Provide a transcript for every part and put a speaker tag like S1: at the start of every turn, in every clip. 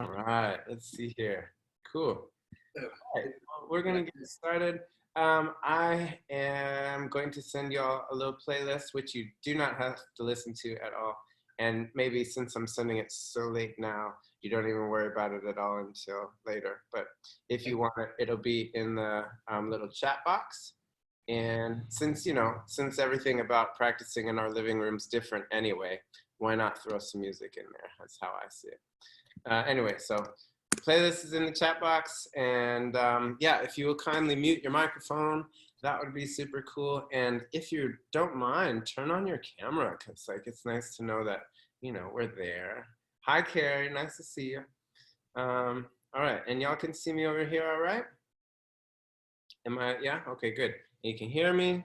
S1: All right, let's see here. Cool. All right, well, we're gonna get started. I am going to send you all a little playlist, which you do not have to listen to at all. And maybe since I'm sending it so late now, you don't even worry about it at all until later. But if you want it, it'll be in the little chat box. And since everything about practicing in our living room is different anyway, why not throw some music in there? That's how I see it. Anyway, so playlist is in the chat box, and yeah, if you will kindly mute your microphone, that would be super cool. And if you don't mind, turn on your camera, because it's nice to know that we're there. Hi Carrie, nice to see you. All right, and y'all can see me over here, all right? Yeah, okay, good. You can hear me?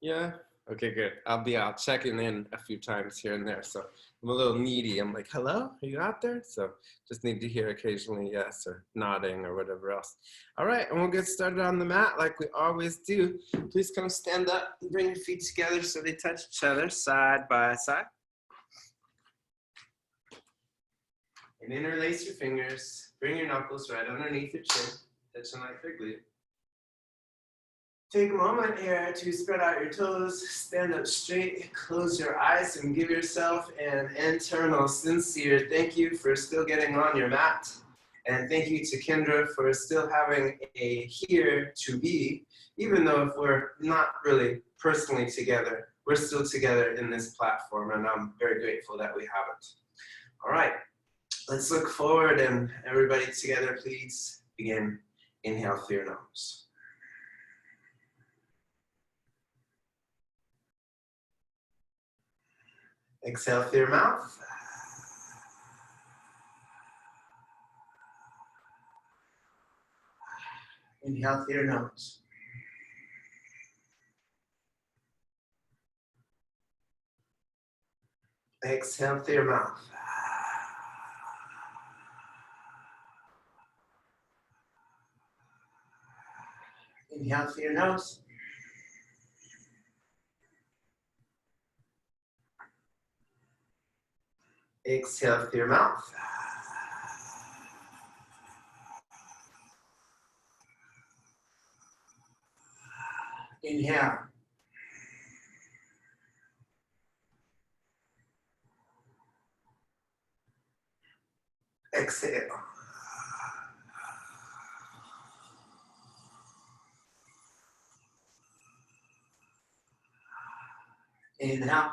S1: Yeah, okay, good. I'll checking in a few times here and there. So I'm a little needy. I'm like, hello, are you out there? So just need to hear occasionally yes or nodding or whatever else. All right, and we'll get started on the mat like we always do. Please come stand up and bring your feet together so they touch each other side by side. And interlace your fingers. Bring your knuckles right underneath your chin, touching like they're glued. Take a moment here to spread out your toes, stand up straight, close your eyes, and give yourself an internal, sincere thank you for still getting on your mat. And thank you to Kendra for still having a here to be, even though if we're not really personally together, we're still together in this platform, and I'm very grateful that we have it. All right, let's look forward, and everybody together, please begin. Inhale through your nose. Exhale through your mouth. Inhale through your nose. Exhale through your mouth. Inhale through your nose. Exhale through your mouth. Inhale. Exhale. Inhale.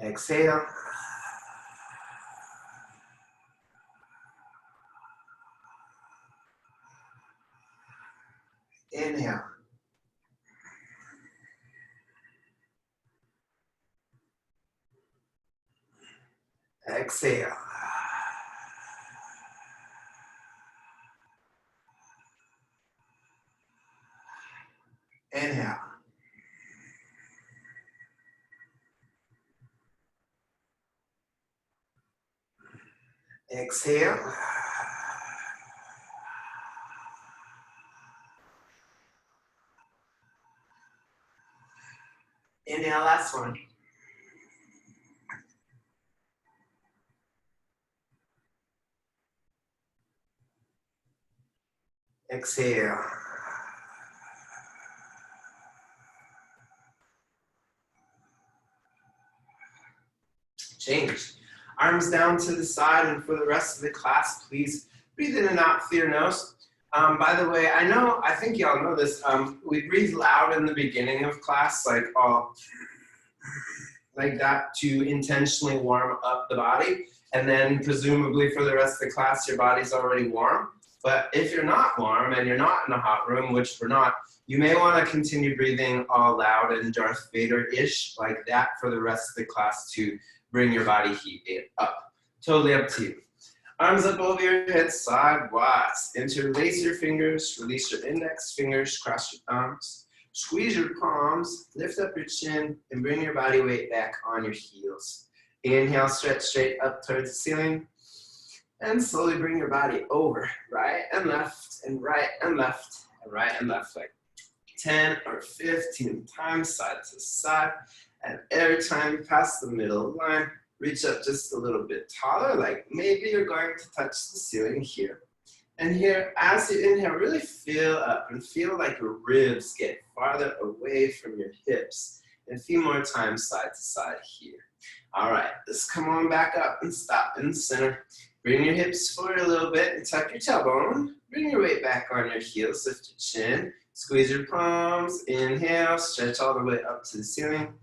S1: Exhale. Inhale. Exhale. Inhale. Exhale. Inhale, last one. Exhale. Change. Arms down to the side, and for the rest of the class, please breathe in and out through your nose. By the way, I think y'all know this, we breathe loud in the beginning of class, like that to intentionally warm up the body. And then presumably for the rest of the class, your body's already warm. But if you're not warm and you're not in a hot room, which we're not, you may want to continue breathing all loud and Darth Vader-ish like that for the rest of the class to bring your body heat up. Totally up to you. Arms up over your head, sidewise. Interlace your fingers, release your index fingers, cross your arms. Squeeze your palms, lift up your chin, and bring your body weight back on your heels. Inhale, stretch straight up towards the ceiling. And slowly bring your body over, right and left, and right and left, and right and left, like 10 or 15 times, side to side. And every time you pass the middle line, reach up just a little bit taller, like maybe you're going to touch the ceiling here. And here, as you inhale, really feel up and feel like your ribs get farther away from your hips. And a few more times side to side here. All right, let's come on back up and stop in the center. Bring your hips forward a little bit and tuck your tailbone. Bring your weight back on your heels, lift your chin. Squeeze your palms, inhale, stretch all the way up to the ceiling.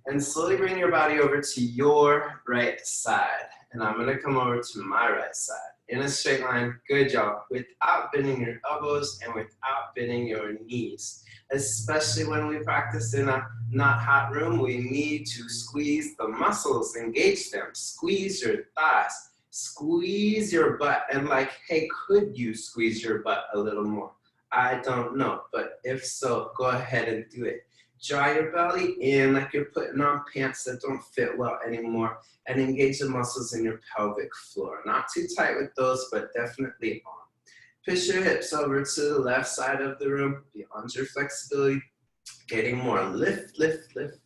S1: And slowly bring your body over to your right side. And I'm gonna come over to my right side. In a straight line, good job. Without bending your elbows and without bending your knees. Especially when we practice in a not hot room, we need to squeeze the muscles, engage them. Squeeze your thighs, squeeze your butt. And like, hey, could you squeeze your butt a little more? I don't know, but if so, go ahead and do it. Draw your belly in like you're putting on pants that don't fit well anymore, and engage the muscles in your pelvic floor. Not too tight with those, but definitely on. Push your hips over to the left side of the room, beyond your flexibility, getting more lift, lift, lift,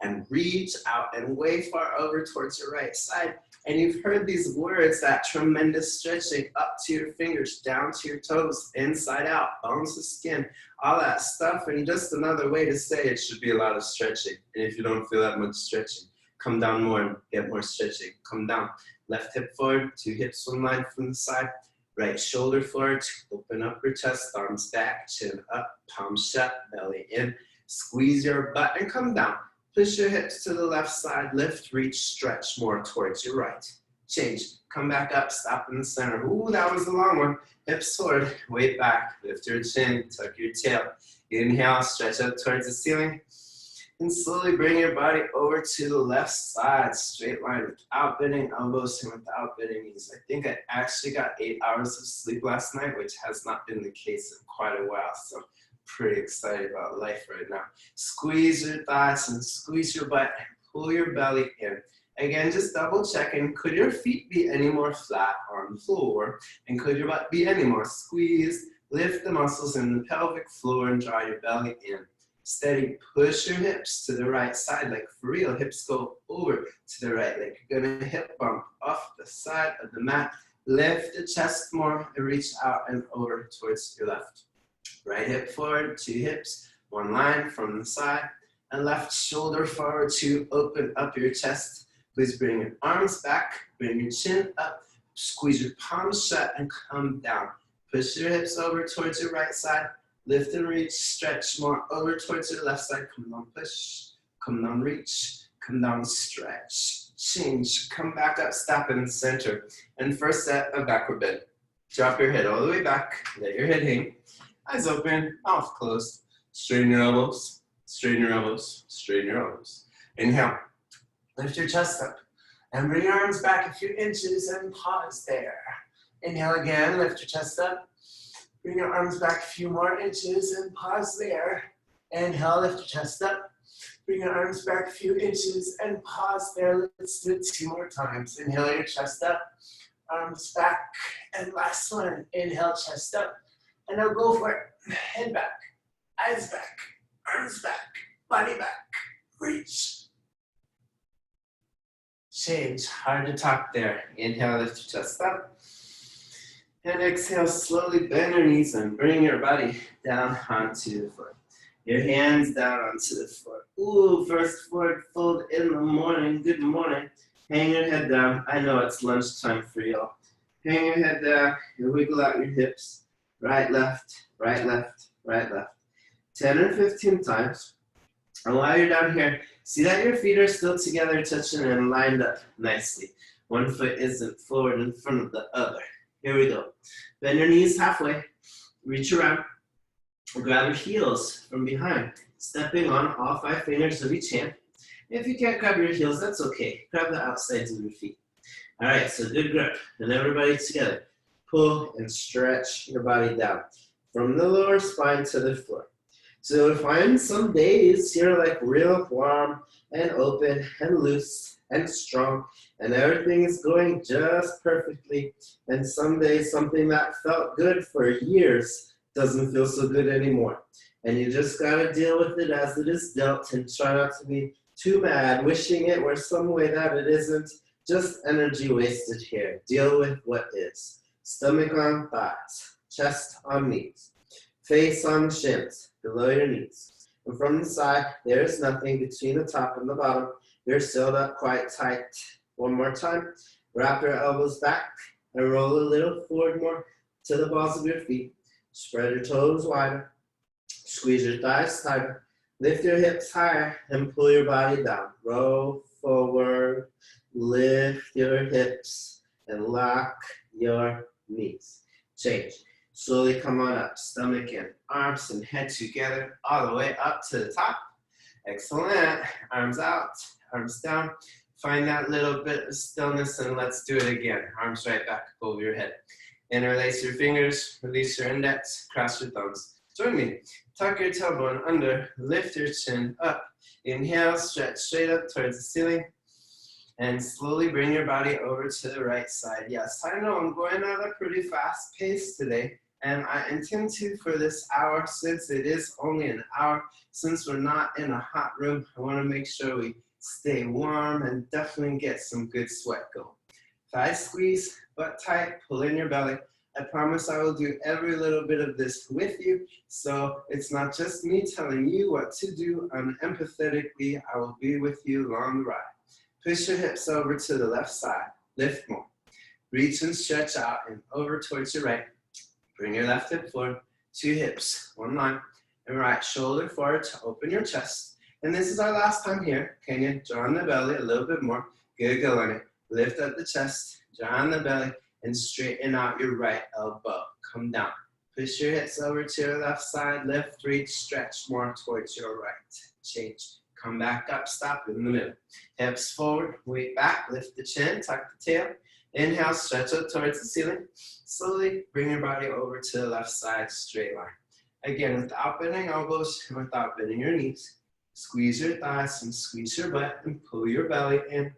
S1: and reach out and way far over towards your right side. And you've heard these words, that tremendous stretching up to your fingers, down to your toes, inside out, bones to skin, all that stuff. And just another way to say it should be a lot of stretching. And if you don't feel that much stretching, come down more and get more stretching. Come down, left hip forward, two hips one line from the side, right shoulder forward, open up your chest, arms back, chin up, palms shut, belly in, squeeze your butt and come down. Push your hips to the left side, lift, reach, stretch more towards your right. Change, come back up, stop in the center. Ooh, that was a long one. Hips forward, weight back, lift your chin, tuck your tail. Inhale, stretch up towards the ceiling. And slowly bring your body over to the left side, straight line, without bending elbows and without bending knees. I think I actually got 8 hours of sleep last night, which has not been the case in quite a while. So pretty excited about life right now. Squeeze your thighs and squeeze your butt and pull your belly in. Again, just double checking, could your feet be any more flat on the floor? And could your butt be any more squeezed? Lift the muscles in the pelvic floor and draw your belly in. Steady, push your hips to the right side, like for real, hips go over to the right, like you're gonna hip bump off the side of the mat. Lift the chest more and reach out and over towards your left. Right hip forward, two hips, one line from the side, and left shoulder forward to open up your chest. Please bring your arms back, bring your chin up, squeeze your palms shut and come down. Push your hips over towards your right side, lift and reach, stretch more over towards your left side. Come down, push, come down, reach, come down, stretch, change, come back up, stop in the center. And first set of backward bend. Drop your head all the way back, let your head hang. Eyes open, mouth closed. Straighten your elbows, straighten your elbows, straighten your elbows. Inhale, lift your chest up and bring your arms back a few inches and pause there. Inhale again, lift your chest up. Bring your arms back a few more inches and pause there. Inhale, lift your chest up. Bring your arms back a few inches and pause there. Let's do it 2 more times. Inhale your chest up, arms back, and last one. Inhale, chest up. And now go for it. Head back, eyes back, arms back, body back, reach. Change, hard to talk there. Inhale, lift your chest up. And exhale, slowly bend your knees and bring your body down onto the floor. Your hands down onto the floor. Ooh, first forward fold in the morning. Good morning. Hang your head down. I know it's lunchtime for y'all. Hang your head down. You wiggle out your hips. Right, left, right, left, right, left. 10 or 15 times. And while you're down here, see that your feet are still together, touching and lined up nicely. One foot isn't forward in front of the other. Here we go. Bend your knees halfway. Reach around. Grab your heels from behind. Stepping on all 5 fingers of each hand. If you can't grab your heels, that's okay. Grab the outsides of your feet. All right, so good grip. And everybody together. Pull and stretch your body down from the lower spine to the floor. So you'll find some days you're like real warm and open and loose and strong and everything is going just perfectly. And some days something that felt good for years doesn't feel so good anymore. And you just gotta deal with it as it is dealt and try not to be
S2: too bad. Wishing it were some way that it isn't. Just energy wasted here. Deal with what is. Stomach on thighs. Chest on knees. Face on shins. Below your knees. And from the side, there is nothing between the top and the bottom. You're sealed up quite tight. One more time. Wrap your elbows back and roll a little forward more to the balls of your feet. Spread your toes wider. Squeeze your thighs tighter. Lift your hips higher and pull your body down. Roll forward. Lift your hips and lock your knees. Change. Slowly come on up. Stomach in. Arms and head together all the way up to the top. Excellent. Arms out. Arms down. Find that little bit of stillness and let's do it again. Arms right back over your head. Interlace your fingers. Release your index. Cross your thumbs. Join me. Tuck your tailbone under. Lift your chin up. Inhale. Stretch straight up towards the ceiling. And slowly bring your body over to the right side. Yes, I know I'm going at a pretty fast pace today. And I intend to for this hour, since it is only an hour, since we're not in a hot room, I want to make sure we stay warm and definitely get some good sweat going. Thighs squeeze, butt tight, pull in your belly. I promise I will do every little bit of this with you, so it's not just me telling you what to do, and empathetically, I will be with you along the ride. Push your hips over to the left side, lift more. Reach and stretch out and over towards your right. Bring your left hip forward, two hips, one line, and right shoulder forward to open your chest. And this is our last time here. Can you draw on the belly a little bit more? Good, go on it. Lift up the chest, draw on the belly, and straighten out your right elbow. Come down. Push your hips over to your left side, lift, reach, stretch more towards your right. Change. Come back up, stop in the middle. Hips forward, weight back, lift the chin, tuck the tail. Inhale, stretch up towards the ceiling. Slowly bring your body over to the left side, straight line. Again, without bending elbows and without bending your knees. Squeeze your thighs and squeeze your butt and pull your belly in.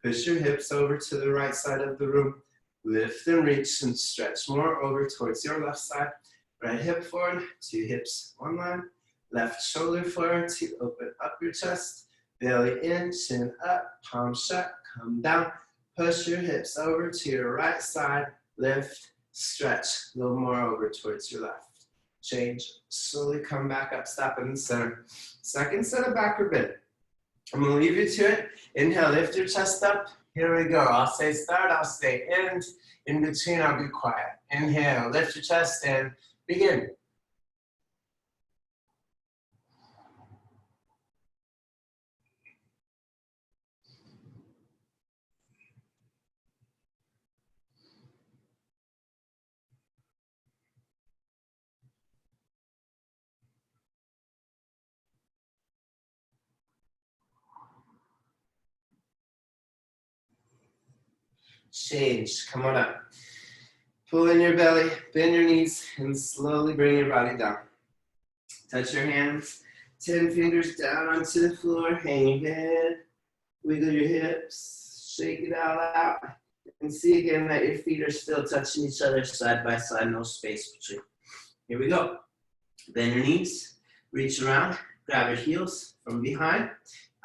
S2: Push your hips over to the right side of the room. Lift and reach and stretch more over towards your left side. Right hip forward, two hips, one line. Left shoulder forward to open up your chest. Belly in, chin up, palm shut, come down. Push your hips over to your right side. Lift, stretch, a little more over towards your left. Change, slowly come back up, stop in the center. Second set of backward bend. I'm gonna leave you to it. Inhale, lift your chest up. Here we go. I'll say start, I'll say end. In between, I'll be quiet. Inhale, lift your chest and begin. Change, come on up. Pull in your belly, bend your knees, and slowly bring your body down. Touch your hands, 10 fingers down onto the floor, hang your head, wiggle your hips, shake it all out, and see again that your feet are still touching each other side by side, no space between. Here we go. Bend your knees, reach around, grab your heels from behind.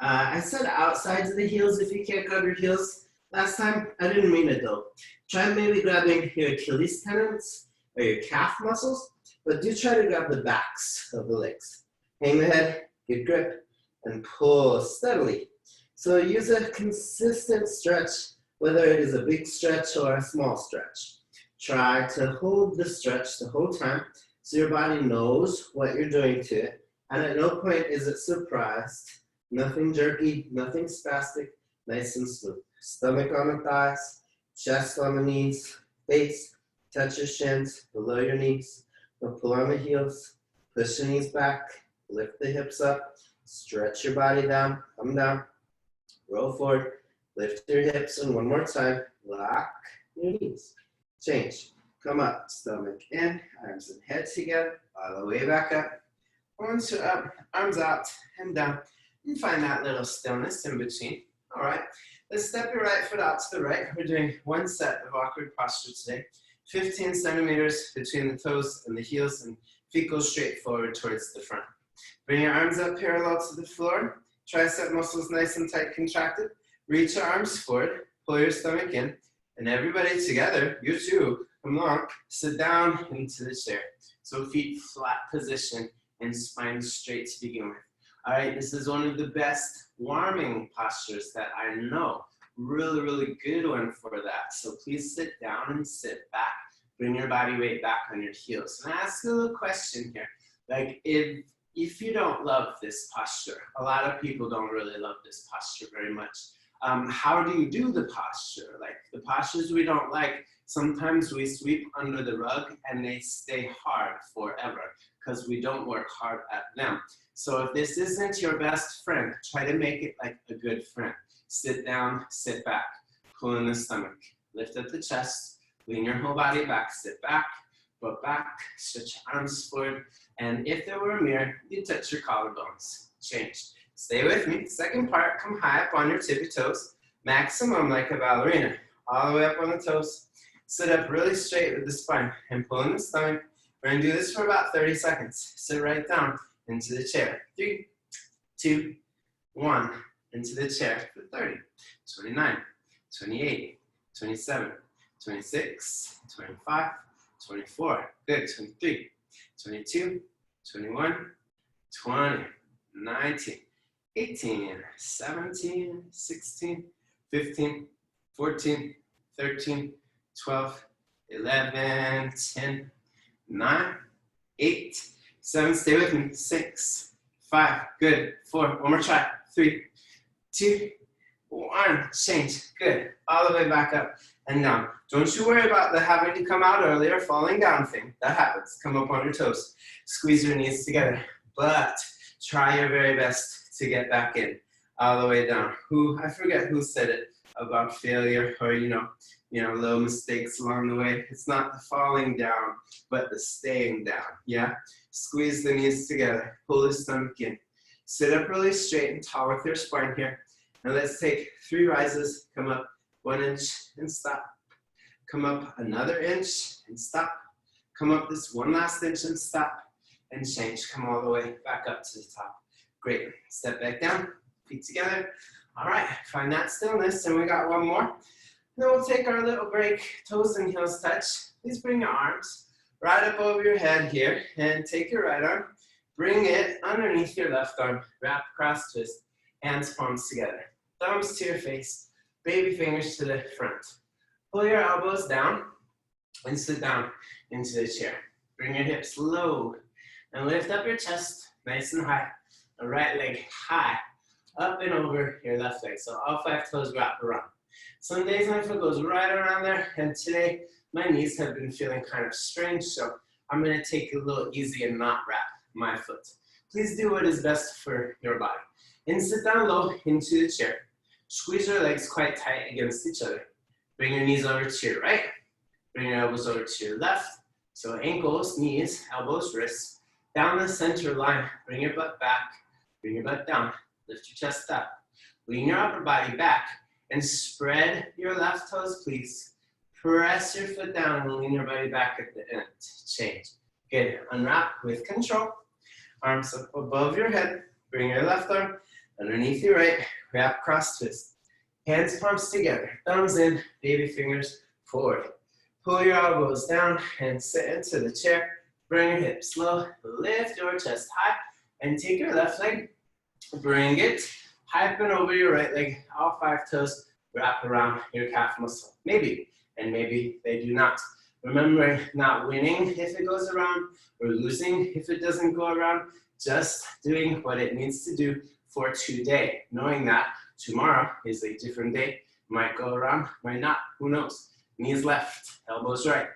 S2: I said outsides of the heels if you can't grab your heels. Last time, I didn't mean it though. Try maybe grabbing your Achilles tendons or your calf muscles, but do try to grab the backs of the legs. Hang the head, get grip, and pull steadily. So use a consistent stretch, whether it is a big stretch or a small stretch. Try to hold the stretch the whole time so your body knows what you're doing to it, and at no point is it surprised. Nothing jerky, nothing spastic, nice and smooth. Stomach on the thighs, chest on the knees, face, touch your shins, below your knees. Now pull on the heels, push the knees back, lift the hips up, stretch your body down, come down, roll forward, lift your hips, and one more time, lock your knees. Change, come up, stomach in, arms and head together, all the way back up. Once you're up, arms out and down, and find that little stillness in between. All right. Let's step your right foot out to the right. We're doing one set of awkward posture today. 15 centimeters between the toes and the heels, and feet go straight forward towards the front. Bring your arms up parallel to the floor.
S1: tricep muscles nice and tight contracted. Reach your arms forward, pull your stomach in, and everybody together, you too, come along, sit down into the chair. So feet flat position and spine straight to begin with. All right, this is one of the best warming postures that I know. Really, really good one for that. So please sit down and sit back. Bring your body weight back on your heels. And I ask you a little question here. Like if you don't love this posture, a lot of people don't really love this posture very much. How do you do the posture? Like the postures we don't like, sometimes we sweep under the rug and they stay hard forever because we don't work hard at them. So if this isn't your best friend, try to make it like a good friend. Sit down, sit back, pull in the stomach, lift up the chest, lean your whole body back, sit back, butt back, stretch your arms forward, and if there were a mirror, you touch your collarbones. Change. Stay with me. Second part, come high up on your tippy toes, maximum like a ballerina, all the way up on the toes. Sit up really straight with the spine and pull in the stomach. We're gonna do this for about 30 seconds. Sit right down into the chair. 3, 2, 1. Into the chair for 30, 29, 28, 27, 26, 25, 24, good, 23, 22, 21, 20, 19, 18, 17, 16, 15, 14, 13, 12, 11, 10, 9, 8, 7, stay with me, 6, 5, good, 4, one more try, 3, 2, 1, change, good, all the way back up and down. Don't you worry about the having to come out early or falling down thing. That happens. Come up on your toes. Squeeze your knees together. But try your very best to get back in. All the way down. I forget who said it about failure or, you know, little mistakes along the way. It's not the falling down, but the staying down. Yeah? Squeeze the knees together. Pull the stomach in. Sit up really straight and tall with your spine here. Now let's take 3 rises. Come up 1 inch and stop. Come up another inch and stop. Come up this 1 last inch and stop. And change. Come all the way back up to the top. Great. Step back down. Feet together. All right. Find that stillness. And we got 1 more. Then we'll take our little break. Toes and heels touch. Please bring your arms right up over your head here. And take your right arm. Bring it underneath your left arm. Wrap across twist. Hands, palms together. Thumbs to your face. Baby fingers to the front. Pull your elbows down and sit down into the chair. Bring your hips low and lift up your chest nice and high. The right leg high, up and over your left leg. So all 5 toes wrap around. Some days my foot goes right around there, and today my knees have been feeling kind of strange, so I'm gonna take it a little easy and not wrap my foot. Please do what is best for your body. And sit down low into the chair. Squeeze your legs quite tight against each other. Bring your knees over to your right. Bring your elbows over to your left. So ankles, knees, elbows, wrists. Down the center line. Bring your butt back. Bring your butt down. Lift your chest up. Lean your upper body back. And spread your left toes, please. Press your foot down and lean your body back at the end. Change. Good. Unwrap with control. Arms up above your head. Bring your left arm underneath your right. Wrap cross twist. Hands, palms together. Thumbs in. Baby fingers forward. Pull your elbows down and sit into the chair. Bring your hips low. Lift your chest high. And take your left leg. Bring it high up and over your right leg. All 5 toes wrap around your calf muscle. Maybe. And maybe they do not. Remember, not winning if it goes around or losing if it doesn't go around. Just doing what it needs to do for today. Knowing that tomorrow is a different day. Might go around, might not. Who knows? Knees left, elbows right.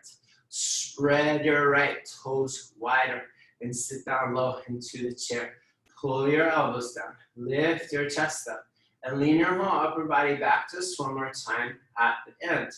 S1: Spread your right toes wider and sit down low into the chair. Pull your elbows down. Lift your chest up. And lean your whole upper body back just 1 more time at the end.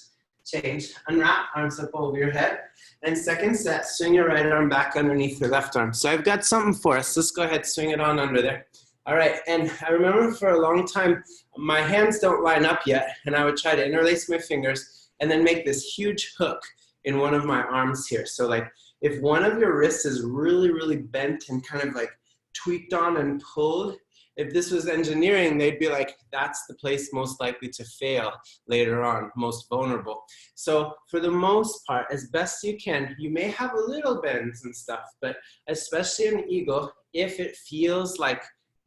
S1: Change. Unwrap, arms up over your head. And second set, swing your right arm back underneath your left arm. So I've got something for us. Let's go ahead, swing it on under there. All right, and I remember for a long time, my hands don't line up yet, and I would try to interlace my fingers and then make this huge hook in one of my arms here. So like, if one of your wrists is really, really bent and kind of like tweaked on and pulled, If this was engineering, they'd be like, that's the place most likely to fail later on, most vulnerable. So for the most part, as best you can, you may have a little bends and stuff, but especially in eagle, if it feels like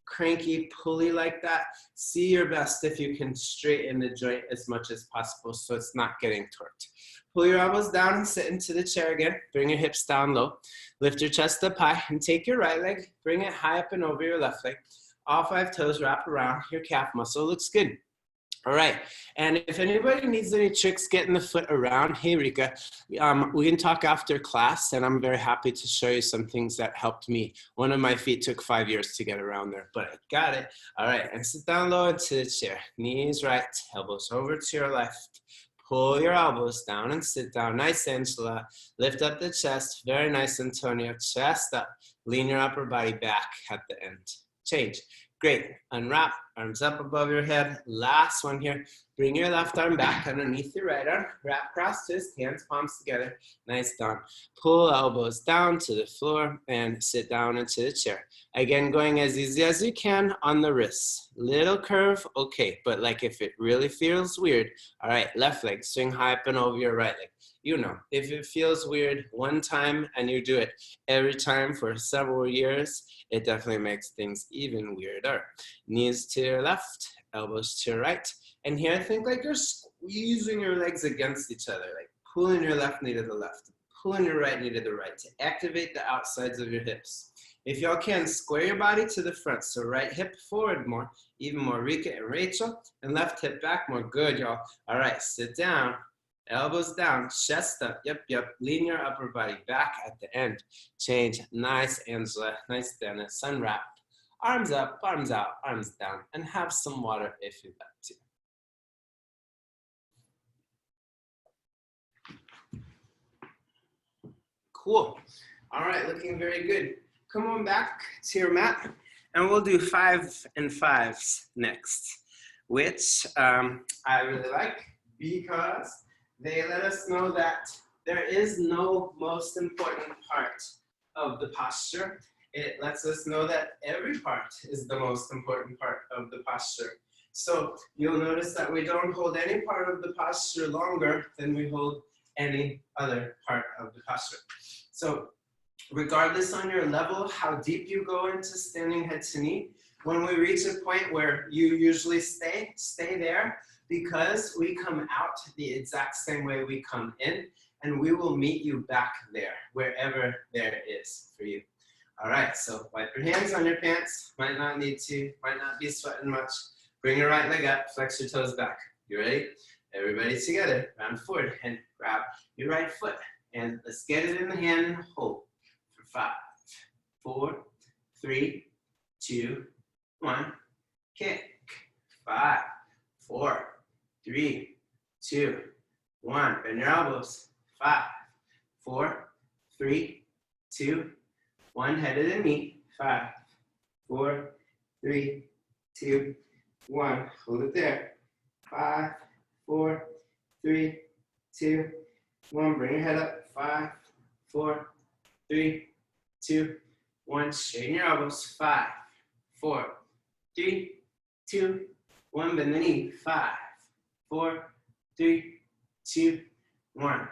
S1: cranky, pulley like that, see your best if you can straighten the joint as much as possible so it's not getting torqued. Pull your elbows down and sit into the chair again. Bring your hips down low. Lift your chest up high and take your right leg, bring it high up and over your left leg. All 5 toes wrap around your calf muscle. Looks good. All right, and if anybody needs any tricks getting the foot around, hey Rika, we can talk after class, and I'm very happy to show you some things that helped me. One of my feet took 5 years to get around there, but I got it. All right, and sit down low into the chair. Knees right, elbows over to your left. Pull your elbows down and sit down. Nice, Angela. Lift up the chest. Very nice, Antonio. Chest up. Lean your upper body back at the end. Change. Great. Unwrap. Arms up above your head. Last one here. Bring your left arm back underneath your right arm. Wrap cross twist. Hands, palms together. Nice down. Pull elbows down to the floor and sit down into the chair. Again, going as easy as you can on the wrists. Little curve, okay. But like if it really feels weird, all right, left leg, swing high up and over your right leg. You know, if it feels weird one time and you do it every time for several years, it definitely makes things even weirder. Knees to your left, elbows to your right. And here, think like you're squeezing your legs against each other, like pulling your left knee to the left, pulling your right knee to the right to activate the outsides of your hips. If y'all can, square your body to the front. So right hip forward more, even more, Rika and Rachel, and left hip back more. Good, y'all. All right, sit down. Elbows down, chest up, yep. Lean your upper body back at the end. Change, nice Angela, nice Dennis, unwrap. Arms up, arms out, arms down, and have some water if you'd like to. Cool, all right, looking very good. Come on back to your mat, and we'll do 5 and 5s next, which I really like because they let us know that there is no most important part of the posture. It lets us know that every part is the most important part of the posture. So you'll notice that we don't hold any part of the posture longer than we hold any other part of the posture. So regardless on your level, how deep you go into standing head to knee, when we reach a point where you usually stay there, because we come out the exact same way we come in, and we will meet you back there, wherever there is for you. All right, so wipe your hands on your pants. Might not need to, might not be sweating much. Bring your right leg up, flex your toes back. You ready? Everybody together, round forward, and grab your right foot. And let's get it in the hand and hold for 5, 4, 3, 2, 1. Kick. 5, 4, 3, 2, 1. Bend your elbows. 5, 4, 3, 2, 1. Head to the knee. 5, 4, 3, 2, 1. Hold it there. 5, 4, 3, 2, 1. Bring your head up. 5, 4, 3, 2, 1. Straighten your elbows. 5, 4, 3, 2, 1. Bend the knee. 5, 4, 3, 2, 1.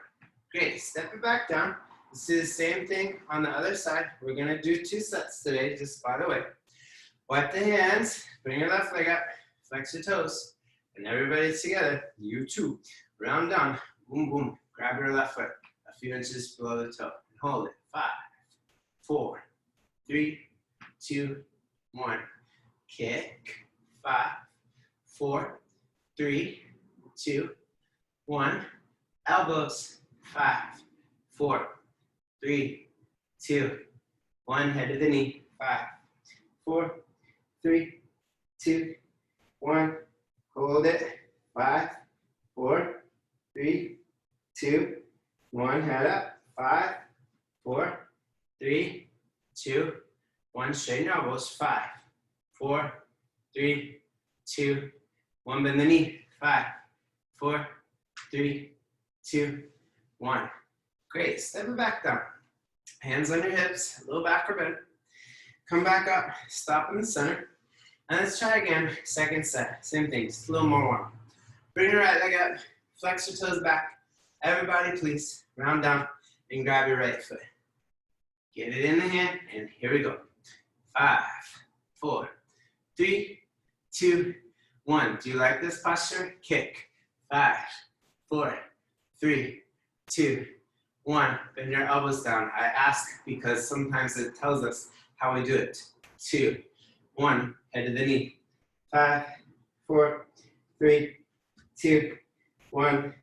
S1: Great. Step it back down. Let's do the same thing on the other side. We're going to do 2 sets today, just by the way. Wipe the hands. Bring your left leg up. Flex your toes. And everybody together. You too. Round down. Boom, boom. Grab your left foot a few inches below the toe. And hold it. 5, 4, 3, 2, 1. Kick. 5, 4, 3, 2, 1. Elbows. 5, 4, 3, 2, 1. Head to the knee. 5, 4, 3, 2, 1. Hold it. 5, 4, 3, 2, 1. Head up. 5, 4, 3, 2, 1. Straighten your elbows. 5, 4, 3, 2, 1. Bend the knee. 5, 4, 3, 2, 1. Great. Step it back down. Hands on your hips, a little backward bend. Come back up. Stop in the center. And let's try again, second set, same thing, just a little more warm. Bring your right leg up, flex your toes back. Everybody please, round down and grab your right foot. Get it in the hand, and here we go. 5, 4, 3, 2, 1. Do you like this posture? Kick. 5, 4, 3, 2, 1. Bend your elbows down. I ask because sometimes it tells us how we do it. 2, 1. Head to the knee. 5, 4, 3, 2, 1.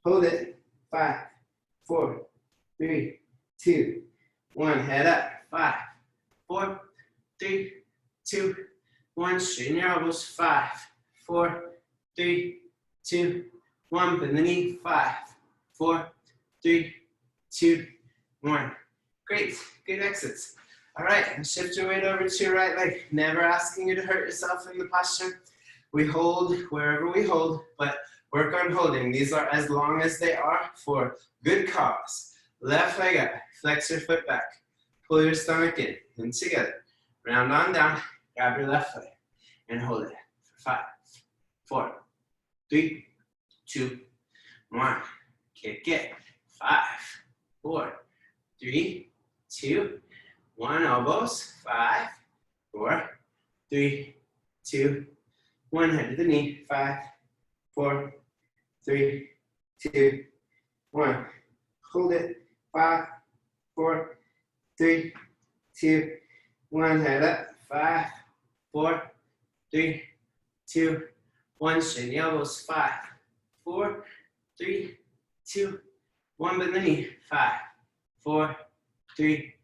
S1: Hold it. 5, 4, 3, 2, 1. Head up. 5, 4, 3, 2, 1. Straighten your elbows. 5, 4, 3, 2, 1. Bend the knee. 5, 4, 3, 2, 1. Great. Good exits. All right. And shift your weight over to your right leg. Never asking you to hurt yourself in the posture. We hold wherever we hold, but work on holding. These are as long as they are for good cause. Left leg up. Flex your foot back. Pull your stomach in and together. Round on down. Grab your left leg and hold it for 5, 4, 3, 2, 1. Kick it. 5, 4, 3, 2, 1. Elbows. 5, 4, 3, 2, 1. Head to the knee. 5, 4, 3, 2, 1. Hold it. 5, 4, 3, 2, 1. Head up. 5, 4, 3, 2, 1. Straighten the elbows. 5, 4, 3, 2, 1. Bend the knee. 5, 4, 3,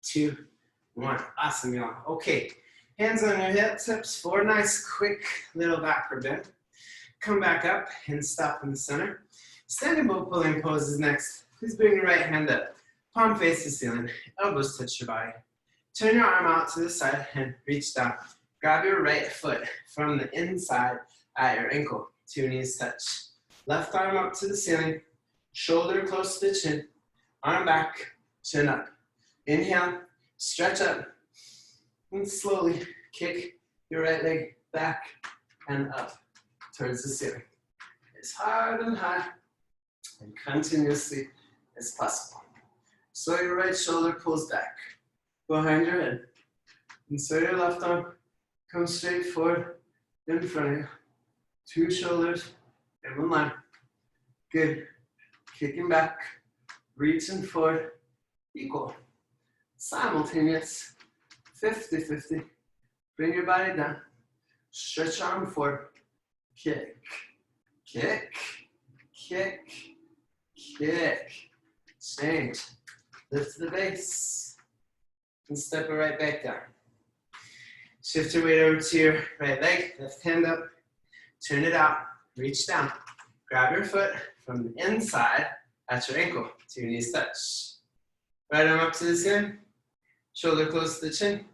S1: 2, 1. Awesome, y'all. Okay. Hands on your hip tips for a nice, quick little backward bend. Come back up and stop in the center. Standing boat pulling pose is next. Please bring your right hand up. Palm face the ceiling. Elbows touch your body. Turn your arm out to the side and reach down. Grab your right foot from the inside at your ankle. 2 knees touch. Left arm up to the ceiling. Shoulder close to the chin. Arm back, chin up. Inhale, stretch up. And slowly kick your right leg back and up towards the ceiling. As hard and high and continuously as possible. So your right shoulder pulls back behind your head. And so your left arm comes straight forward in front of you. 2 shoulders in one line. Good. Kicking back, reaching forward, equal. Simultaneous, 50-50. Bring your body down. Stretch your arm forward. Kick, kick, kick, kick. Change. Lift the base. And step it right back down. Shift your weight over to your right leg. Left hand up. Turn it out. Reach down. Grab your foot from the inside at your ankle. 2 knees touch. Right arm up to the ceiling. Shoulder close to the chin.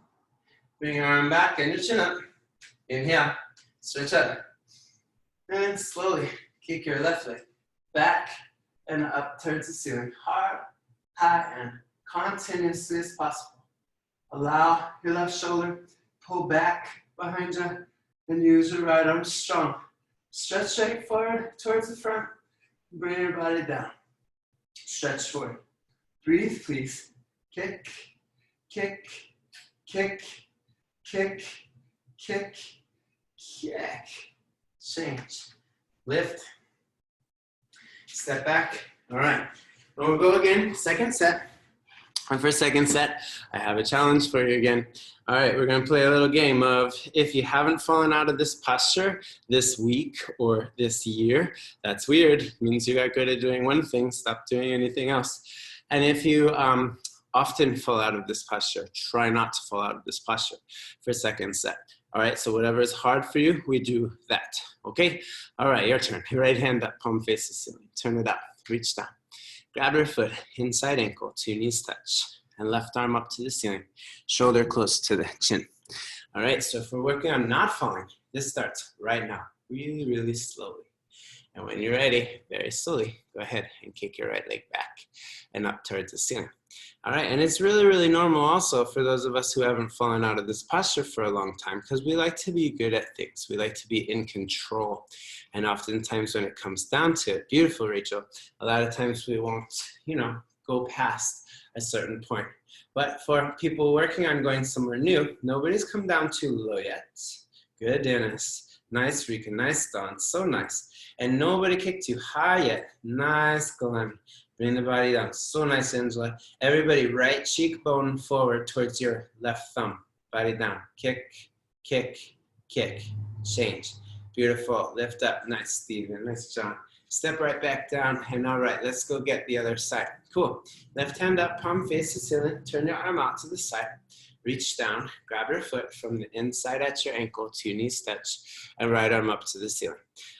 S1: Bring your arm back and your chin up. Inhale. Stretch up. And slowly kick your left leg back and up towards the ceiling. Hard, high, and continuously as possible. Allow your left shoulder pull back behind you and use your right arm strong. Stretch straight forward towards the front. Bring your body down. Stretch forward. Breathe, please. Kick, kick, kick, kick, kick, kick. Change. Lift. Step back. All right. We'll go again. Second set. And for second set, I have a challenge for you again. All right, we're gonna play a little game of if you haven't fallen out of this posture this week or this year, that's weird. It means you got good at doing one thing, stop doing anything else. And if you often fall out of this posture, try not to fall out of this posture for second set. All right, so whatever is hard for you, we do that, okay? All right, your turn. Your right hand up, palm face the ceiling. Turn it up, reach down. Grab your foot, inside ankle, 2 knees touch, and left arm up to the ceiling, shoulder close to the chin. All right, so if we're working on not falling, this starts right now, really, really slowly. And when you're ready, very slowly, go ahead and kick your right leg back and up towards the ceiling. All right, and it's really, really normal also for those of us who haven't fallen out of this posture for a long time, because we like to be good at things. We like to be in control. And oftentimes when it comes down to it, beautiful, Rachel, a lot of times we won't, go past a certain point. But for people working on going somewhere new, nobody's come down too low yet. Good, Dennis. Nice, Rika. Nice, Dawn. So nice. And nobody kicked you high yet. Nice, Glenn. Bring the body down. So nice, Angela. Everybody, right cheekbone forward towards your left thumb. Body down. Kick, kick, kick. Change. Beautiful. Lift up. Nice, Stephen. Nice, John. Step right back down. And all right, let's go get the other side. Cool. Left hand up, palm face the ceiling. Turn your arm out to the side. Reach down. Grab your foot from the inside at your ankle. Two knees touch. And right arm up to the ceiling.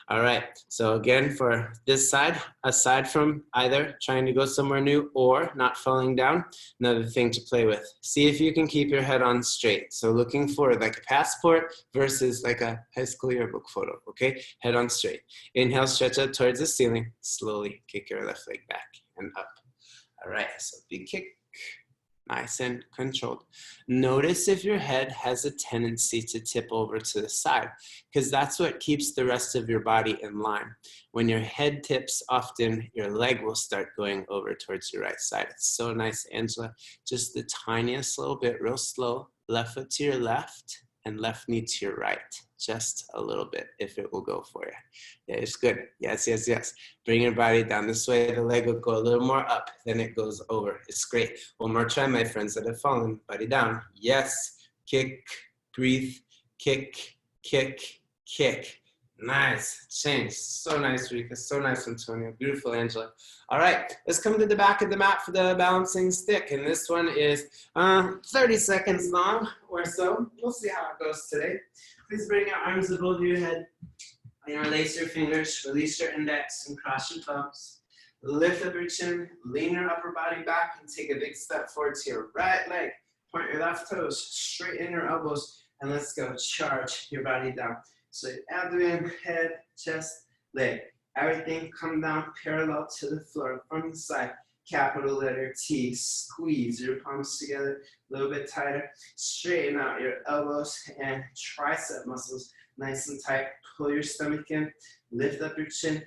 S1: All right, so again, for this side, aside from either trying to go somewhere new or not falling down, another thing to play with. See if you can keep your head on straight. So looking forward like a passport versus like a high school yearbook photo, okay? Head on straight. Inhale, stretch out towards the ceiling. Slowly kick your left leg back and up. All right, so big kick. Nice and controlled. Notice if your head has a tendency to tip over to the side, because that's what keeps the rest of your body in line. When your head tips, often your leg will start going over towards your right side. It's so nice, Angela. Just the tiniest little bit, real slow. Left foot to your left and left knee to your right. Just a little bit, if it will go for you. Yeah, it's good. Yes, yes, yes. Bring your body down this way. The leg will go a little more up, then it goes over. It's great. One more try, my friends that have fallen. Body down. Yes. Kick, breathe, kick, kick, kick. Nice. Change. So nice, Rika. So nice, Antonio. Beautiful, Angela. All right, let's come to the back of the mat for the balancing stick. And this one is 30 seconds long or so. We'll see how it goes today. Please bring your arms above your head and release your fingers. Release your index and cross your thumbs. Lift up your chin. Lean your upper body back and take a big step forward to your right leg. Point your left toes. Straighten your elbows. And let's go. Charge your body down. So abdomen, head, chest, leg. Everything come down parallel to the floor from the side. Capital letter T. Squeeze your palms together a little bit tighter. Straighten out your elbows and tricep muscles nice and tight. Pull your stomach in. Lift up your chin.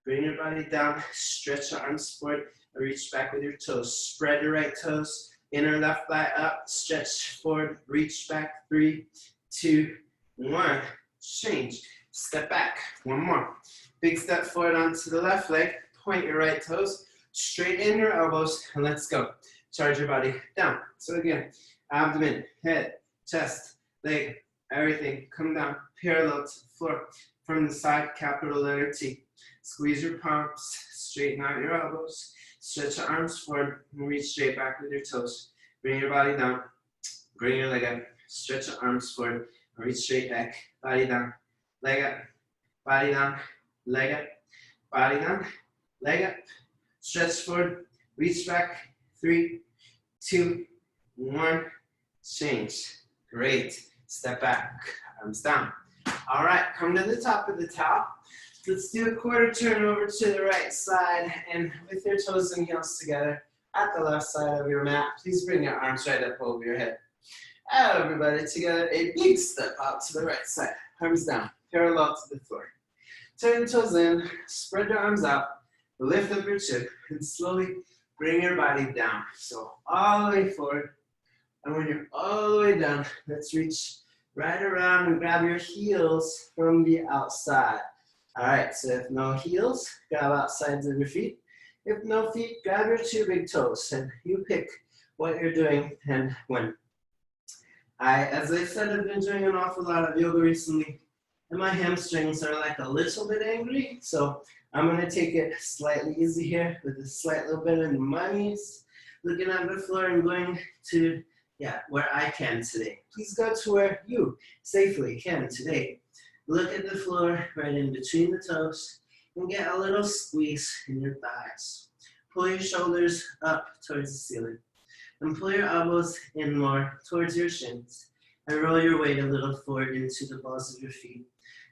S1: Bring your body down. Stretch your arms forward. Reach back with your toes. Spread your right toes. Inner left thigh up. Stretch forward. Reach back. 3, 2, 1. Change. Step back. One more. Big step forward onto the left leg. Point your right toes. Straighten your elbows. And let's go. Charge your body down. So again, abdomen, head, chest, leg, everything. Come down parallel to the floor. From the side, capital letter T. Squeeze your palms. Straighten out your elbows. Stretch your arms forward. And reach straight back with your toes. Bring your body down. Bring your leg up. Stretch your arms forward. Reach straight back. Body down. Leg up. Body down. Leg up. Body down. Leg up. Stretch forward. Reach back. 3, 2, 1. Change. Great. Step back. Arms down. All right. Come to the top of the towel. Let's do a quarter turn over to the right side. And with your toes and heels together at the left side of your mat, please bring your arms right up over your head. Everybody together, a big step out to the right side. Arms down, parallel to the floor. Turn your toes in, spread your arms out, lift up your chin, and slowly bring your body down. So all the way forward. And when you're all the way down, let's reach right around and grab your heels from the outside. All right, so if no heels, grab outsides of your feet. If no feet, grab your 2 big toes, and you pick what you're doing and when. As I said, I've been doing an awful lot of yoga recently, and my hamstrings are like a little bit angry, so I'm gonna take it slightly easy here with a slight little bit in my knees, looking at the floor and going to, where I can today. Please go to where you safely can today. Look at the floor right in between the toes and get a little squeeze in your thighs. Pull your shoulders up towards the ceiling. And pull your elbows in more towards your shins. And roll your weight a little forward into the balls of your feet.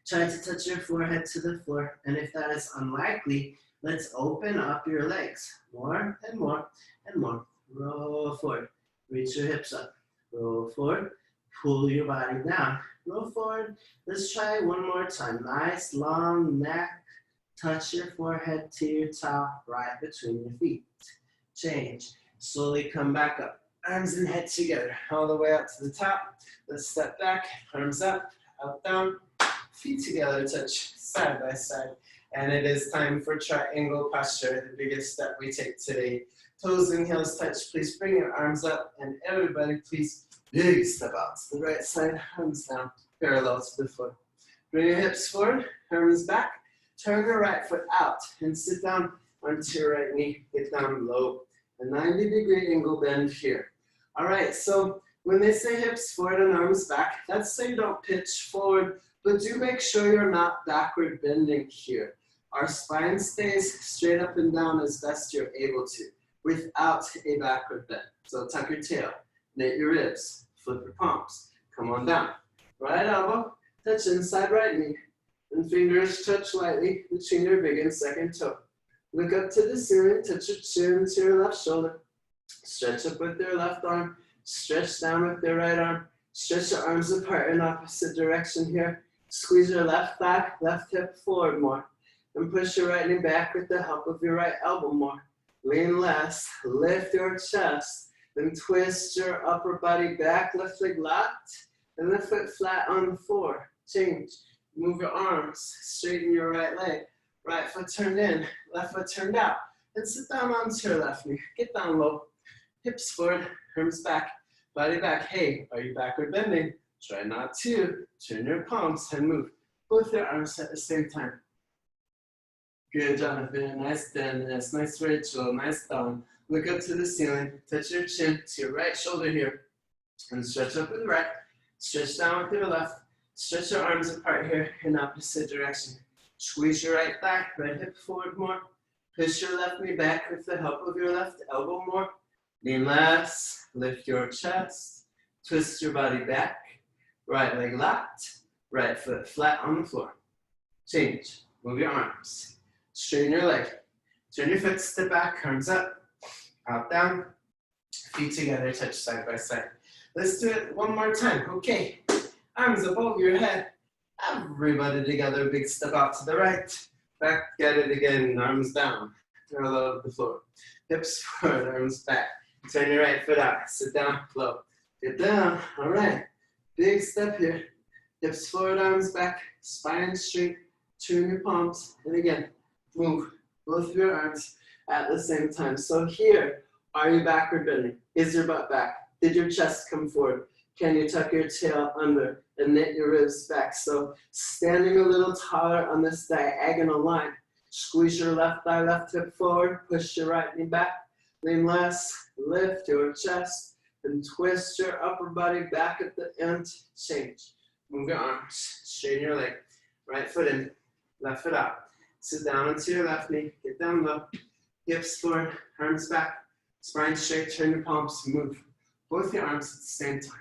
S2: Try to touch your forehead to the floor. And if that is unlikely, let's open up your legs. More and more and more. Roll forward. Reach your hips up. Roll forward. Pull your body down. Roll forward. Let's try one more time. Nice long neck. Touch your forehead to your top, right between your feet. Change. Slowly come back up. Arms and head together. All the way up to the top. Let's step back. Arms up. Out, down. Feet together. Touch side by side. And it is time for triangle posture, the biggest step we take today. Toes and heels touch. Please bring your arms up. And everybody, please big step out to the right side. Arms down. Parallel to the floor. Bring your hips forward. Arms back. Turn your right foot out and sit down onto your right knee. Get down low. A 90-degree angle bend here. All right, so when they say hips forward and arms back, that's so you don't pitch forward, but do make sure you're not backward bending here. Our spine stays straight up and down as best you're able to without a backward bend. So tuck your tail, knit your ribs, flip your palms, come on down. Right elbow, touch inside right knee, and fingers touch lightly between your big and second toe. Look up to the ceiling, touch your chin to your left shoulder. Stretch up with your left arm, stretch down with your right arm. Stretch your arms apart in opposite direction here. Squeeze your left thigh, left hip forward more. And push your right knee back with the help of your right elbow more. Lean less, lift your chest, then twist your upper body back, left leg locked, and left foot flat on the floor. Change. Move your arms, straighten your right leg. Right foot turned in, left foot turned out. And sit down onto your left knee. Get down low. Hips forward, arms back, body back. Hey, are you backward bending? Try not to. Turn your palms and move both your arms at the same time. Good, Jonathan. Nice, Dennis. Nice, Rachel. Nice, Dawn. Look up to the ceiling. Touch your chin to your right shoulder here. And stretch up with the right. Stretch down with your left. Stretch your arms apart here in opposite direction. Squeeze your right thigh, right hip forward more. Push your left knee back with the help of your left elbow more. Lean less, lift your chest. Twist your body back. Right leg locked, right foot flat on the floor. Change, move your arms. Straighten your leg. Turn your foot, step back, arms up, out, down. Feet together, touch side by side. Let's do it one more time, okay. Arms above your head. Everybody together, big step out to the right. Back, get it again, arms down. Parallel to the floor. Hips forward, arms back. Turn your right foot out, sit down, low. Get down, all right. Big step here. Hips forward, arms back, spine straight. Turn your palms, and again, move both of your arms at the same time. So here, are you backward bending? Is your butt back? Did your chest come forward? Can you tuck your tail under and knit your ribs back? So standing a little taller on this diagonal line. Squeeze your left thigh, left hip forward. Push your right knee back. Lean less. Lift your chest. And twist your upper body back at the end. Change. Move your arms. Straighten your leg. Right foot in. Left foot out. Sit down onto your left knee. Get down low. Hips forward. Arms back. Spine straight. Turn your palms. Move both your arms at the same time.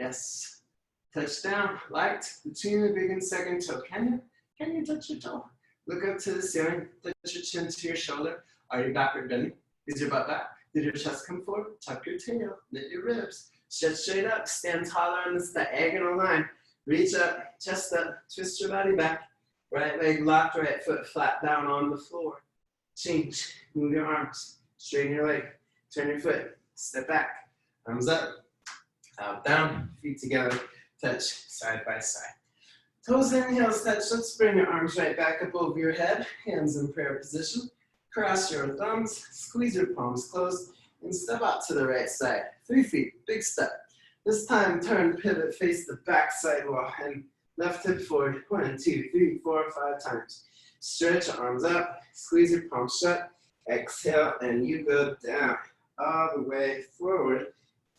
S2: Yes. Touch down, light, between the big and second toe. Can you touch your toe? Look up to the ceiling, touch your chin to your shoulder. Are you backward bending? Is your butt back? Did your chest come forward? Tuck your tail, knit your ribs. Stretch straight up, stand taller on this diagonal line. Reach up, chest up, twist your body back. Right leg locked, right foot flat down on the floor. Change, move your arms, straighten your leg, turn your foot, step back, arms up. Out, down, feet together, touch side by side. Toes and heels touch. Let's bring your arms right back up over your head. Hands in prayer position. Cross your thumbs, squeeze your palms closed, and step out to the right side. 3 feet, big step. This time, turn, pivot, face the back side wall, and left hip forward. 1, 2, 3, 4, 5 times. Stretch arms up, squeeze your palms shut. Exhale, and you go down, all the way forward.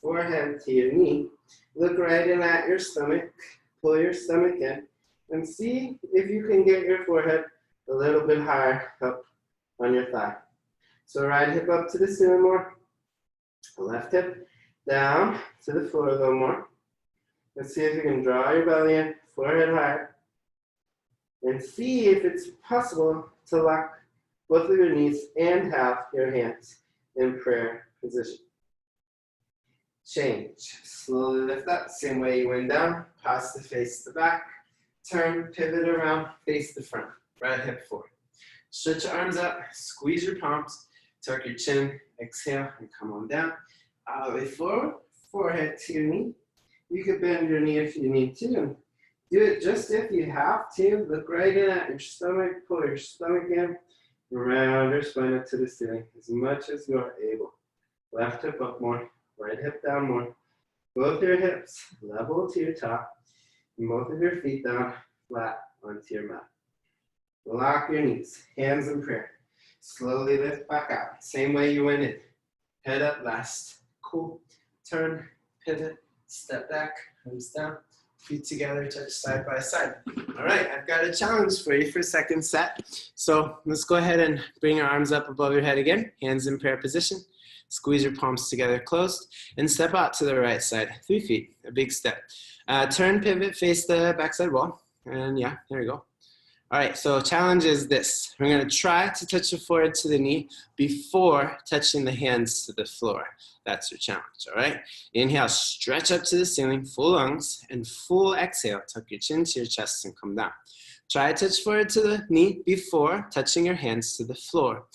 S2: Forehead to your knee. Look right in at your stomach. Pull your stomach in. And see if you can get your forehead a little bit higher up on your thigh. So right hip up to the ceiling more. Left hip down to the floor a little more. Let's see if you can draw your belly in. Forehead higher. And see if it's possible to lock both of your knees and have your hands in prayer position. Change. Slowly lift up, same way you went down. Pass the face to the back. Turn, pivot around, face the front. Right hip forward. Stretch your arms up, squeeze your palms, tuck your chin, exhale, and come on down. All the way forward, forehead to your knee. You could bend your knee if you need to. Do it just if you have to. Look right in at your stomach, pull your stomach in, round your spine up to the ceiling as much as you're able. Left hip up more, right hip down more. Both your hips level to your top, and both of your feet down flat onto your mat. Lock your knees, hands in prayer. Slowly lift back out, same way you went in. Head up last, cool. Turn, pivot, step back, arms down. Feet together, touch side by side. All right, I've got a challenge for you for second set. So let's go ahead and bring your arms up above your head again. Hands in prayer position. Squeeze your palms together closed and step out to the right side. 3 feet, a big step. Turn, pivot, face the backside wall. And yeah, there you go. All right, so challenge is this. We're gonna try to touch the forehead to the knee before touching the hands to the floor. That's your challenge, all right? Inhale, stretch up to the ceiling, full lungs, and full exhale. Tuck your chin to your chest and come down. Try to touch forehead to the knee before touching your hands to the floor.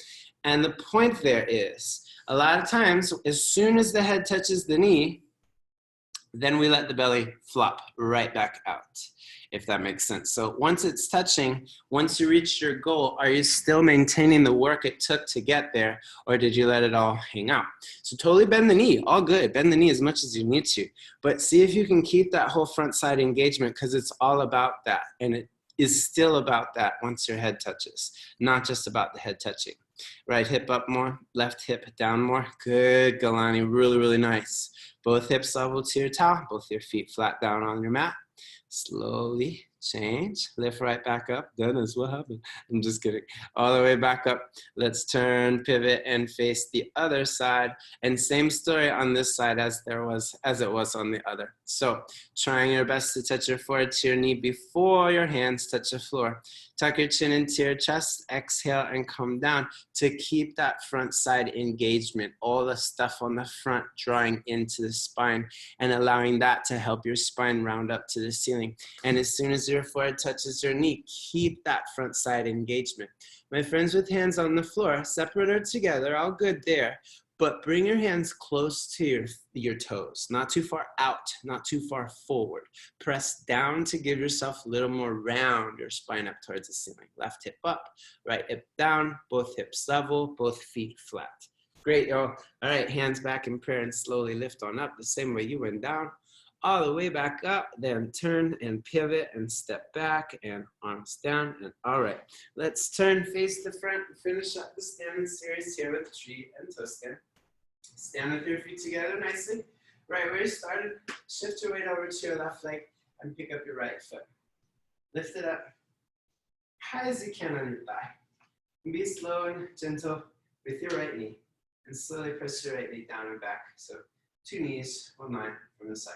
S2: And the point there is, a lot of times, as soon as the head touches the knee, then we let the belly flop right back out, if that makes sense. So once it's touching, once you reach your goal, are you still maintaining the work it took to get there, or did you let it all hang out? So totally bend the knee, all good. Bend the knee as much as you need to, but see if you can keep that whole front side engagement, because it's all about that, and it is still about that once your head touches, not just about the head touching. Right hip up more, left hip down more. Good, Galani, really, really nice. Both hips level to your toe, both your feet flat down on your mat. Slowly change, lift right back up. Goodness, what happened? I'm just kidding. All the way back up. Let's turn, pivot, and face the other side. And same story on this side as it was on the other. So trying your best to touch your forehead to your knee before your hands touch the floor. Tuck your chin into your chest, exhale, and come down to keep that front side engagement. All the stuff on the front drawing into the spine and allowing that to help your spine round up to the ceiling. And as soon as your forehead touches your knee, keep that front side engagement. My friends with hands on the floor, separate or together, all good there. But bring your hands close to your toes, not too far out, not too far forward. Press down to give yourself a little more round your spine up towards the ceiling. Left hip up, right hip down, both hips level, both feet flat. Great, y'all. All right, hands back in prayer and slowly lift on up the same way you went down. All the way back up, then turn and pivot and step back and arms down. And all right, let's turn face to front and finish up the standing series here with tree and toe stand. Stand with your feet together nicely. Right where you started, shift your weight over to your left leg and pick up your right foot. Lift it up high as you can on your thigh. And be slow and gentle with your right knee. And slowly press your right knee down and back. So 2 knees, 1 line from the side.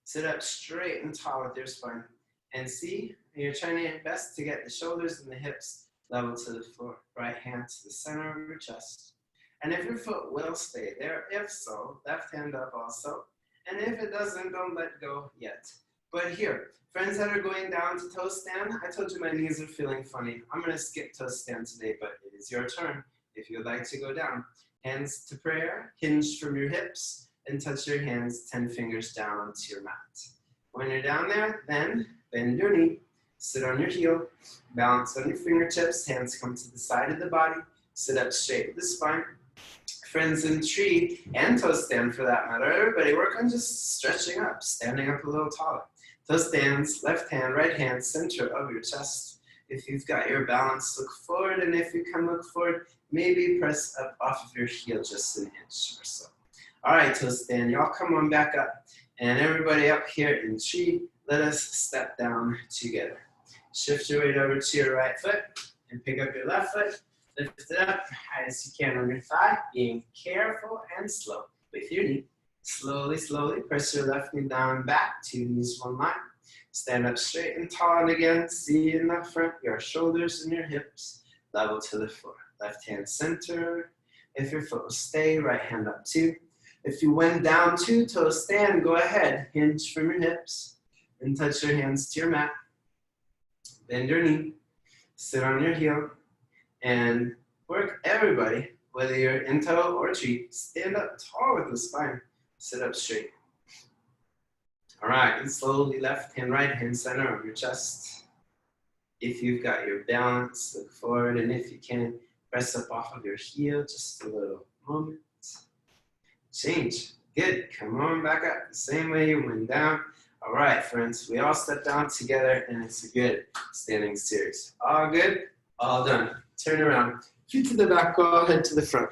S2: Sit up straight and tall with your spine. And see, you're trying your best to get the shoulders and the hips level to the floor. Right hand to the center of your chest. And if your foot will stay there, if so, left hand up also. And if it doesn't, don't let go yet. But here, friends that are going down to toe stand, I told you my knees are feeling funny. I'm gonna skip toe stand today, but it is your turn if you'd like to go down. Hands to prayer, hinge from your hips, and touch your hands 10 fingers down onto your mat. When you're down there, then bend your knee, sit on your heel, balance on your fingertips, hands come to the side of the body, sit up straight with the spine. Friends in tree and toe stand for that matter, everybody work on just stretching up, standing up a little taller. Toe stands, left hand, right hand, center of your chest. If you've got your balance, look forward, and if you can look forward, maybe press up off of your heel just an inch or so. All right, toe stand, y'all come on back up. And everybody up here in tree, let us step down together. Shift your weight over to your right foot and pick up your left foot. Lift it up high as you can on your thigh, being careful and slow with your knee. Slowly, slowly press your left knee down and back, 2 knees, 1 line.
S1: Stand up straight and tall, and again, see in the front, your shoulders and your hips level to the floor. Left hand center. If your foot will stay, right hand up 2. If you went down 2 toes, stand, go ahead. Hinge from your hips and touch your hands to your mat. Bend your knee, sit on your heel, and work everybody, whether you're in toe or tree, stand up tall with the spine, sit up straight. All right, and slowly left hand, right hand center on your chest. If you've got your balance, look forward, and if you can, press up off of your heel just a little moment. Change. Good. Come on back up the same way you went down. All right, friends, we all step down together, and it's a good standing series. All good? All done. Turn around. Feet to the back wall, head to the front.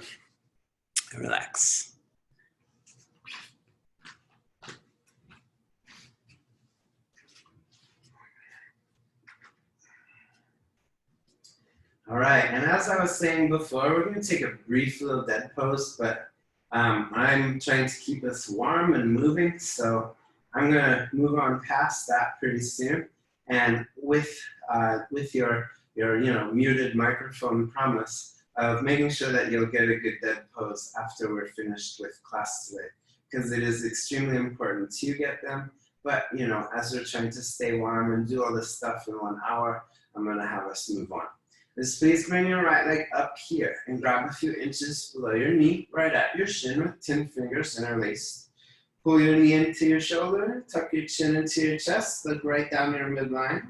S1: Relax. All right, and as I was saying before, we're going to take a brief little dead pose, but I'm trying to keep us warm and moving, so I'm going to move on past that pretty soon. And with your muted microphone promise of making sure that you'll get a good dead pose after we're finished with class today, because it is extremely important to get them. But as we're trying to stay warm and do all this stuff in 1 hour, I'm going to have us move on. Just please bring your right leg up here and grab a few inches below your knee, right at your shin with 10 fingers interlaced. Pull your knee into your shoulder, tuck your chin into your chest, look right down your midline,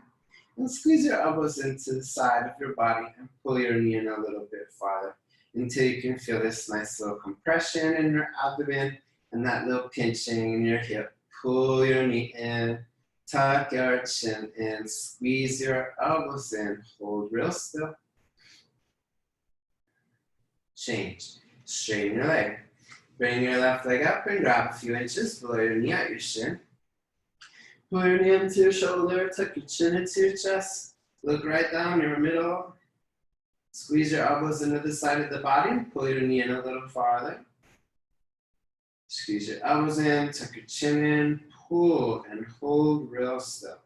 S1: and squeeze your elbows into the side of your body and pull your knee in a little bit farther until you can feel this nice little compression in your abdomen and that little pinching in your hip. Pull your knee in. Tuck your chin in, squeeze your elbows in, hold real still. Change, straighten your leg. Bring your left leg up and grab a few inches below your knee at your shin. Pull your knee into your shoulder, tuck your chin into your chest, look right down your middle. Squeeze your elbows into the side of the body, pull your knee in a little farther. Squeeze your elbows in, tuck your chin in, pull and hold real still.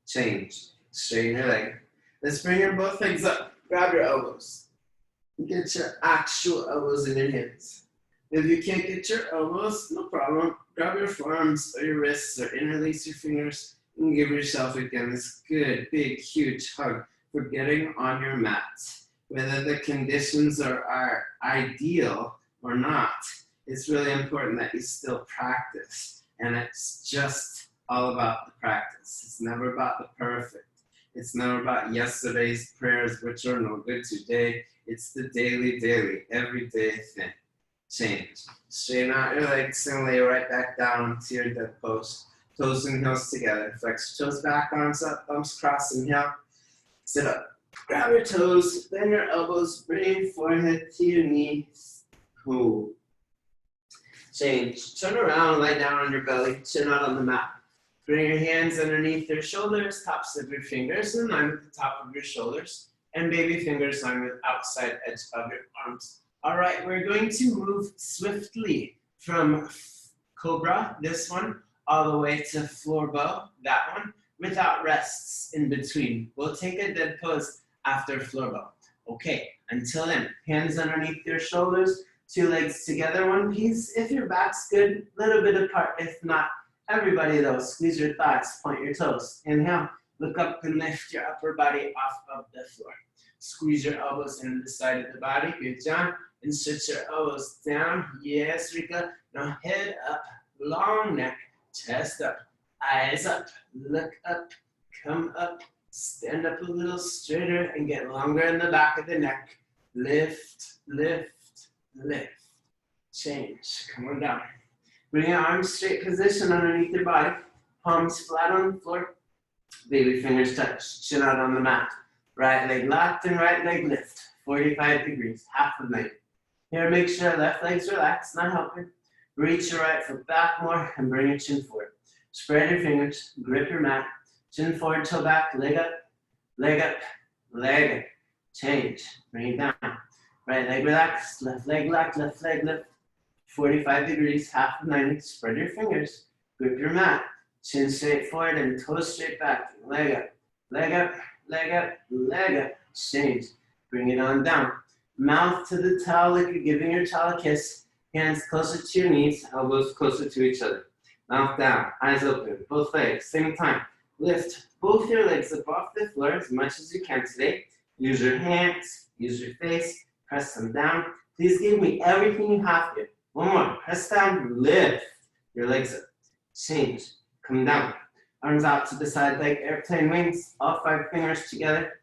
S1: Change. Straighten your leg. Let's bring your both legs up. Grab your elbows. Get your actual elbows in your hands. If you can't get your elbows, no problem. Grab your forearms or your wrists or interlace your fingers and give yourself again this good, big, huge hug for getting on your mat. Whether the conditions are ideal or not, it's really important that you still practice. And it's just all about the practice. It's never about the perfect. It's never about yesterday's prayers, which are no good today. It's the daily, everyday thing. Change. Straighten out your legs and lay right back down to your dead pose. Toes and heels together. Flex your toes back, arms up, thumbs crossed, inhale. Sit up. Grab your toes, bend your elbows, bring your forehead to your knees. Cool. Change. Turn around, lie down on your belly, chin out on the mat. Bring your hands underneath your shoulders, tops of your fingers in line with the top of your shoulders, and baby fingers line with outside edge of your arms. All right, we're going to move swiftly from cobra, this one, all the way to floor bow, that one, without rests in between. We'll take a dead pose after floor bow. Okay, until then, hands underneath your shoulders, 2 legs together, one piece. If your back's good, a little bit apart. If not, everybody though, squeeze your thighs, point your toes. Inhale, look up and lift your upper body off of the floor. Squeeze your elbows into the side of the body. Good job. And switch your elbows down. Yes, Rika. Now head up, long neck, chest up, eyes up, look up, come up, stand up a little straighter and get longer in the back of the neck. Lift, lift. Lift, change, come on down. Bring your arms straight position underneath your body, palms flat on the floor, baby fingers touch, chin out on the mat. Right leg locked and right leg lift, 45 degrees, half of night. Here, make sure left leg's relaxed, not helping. Reach your right foot back more and bring your chin forward. Spread your fingers, grip your mat, chin forward, toe back, leg up, leg up, leg up. Change, bring it down. Right leg relaxed, left leg locked, left leg lift. 45 degrees, half of 90. Spread your fingers, grip your mat,
S2: Chin straight forward and toes straight back. Leg up, leg up, leg up, leg up. Change. Bring it on down. Mouth to the towel like you're giving your towel a kiss. Hands closer to your knees, elbows closer to each other. Mouth down, eyes open, both legs, same time. Lift both your legs up off the floor as much as you can today. Use your hands, use your face, press them down. Please give me everything you have here. One more, press down, lift your legs up. Change, come down. Arms out to the side like airplane wings, all 5 fingers together.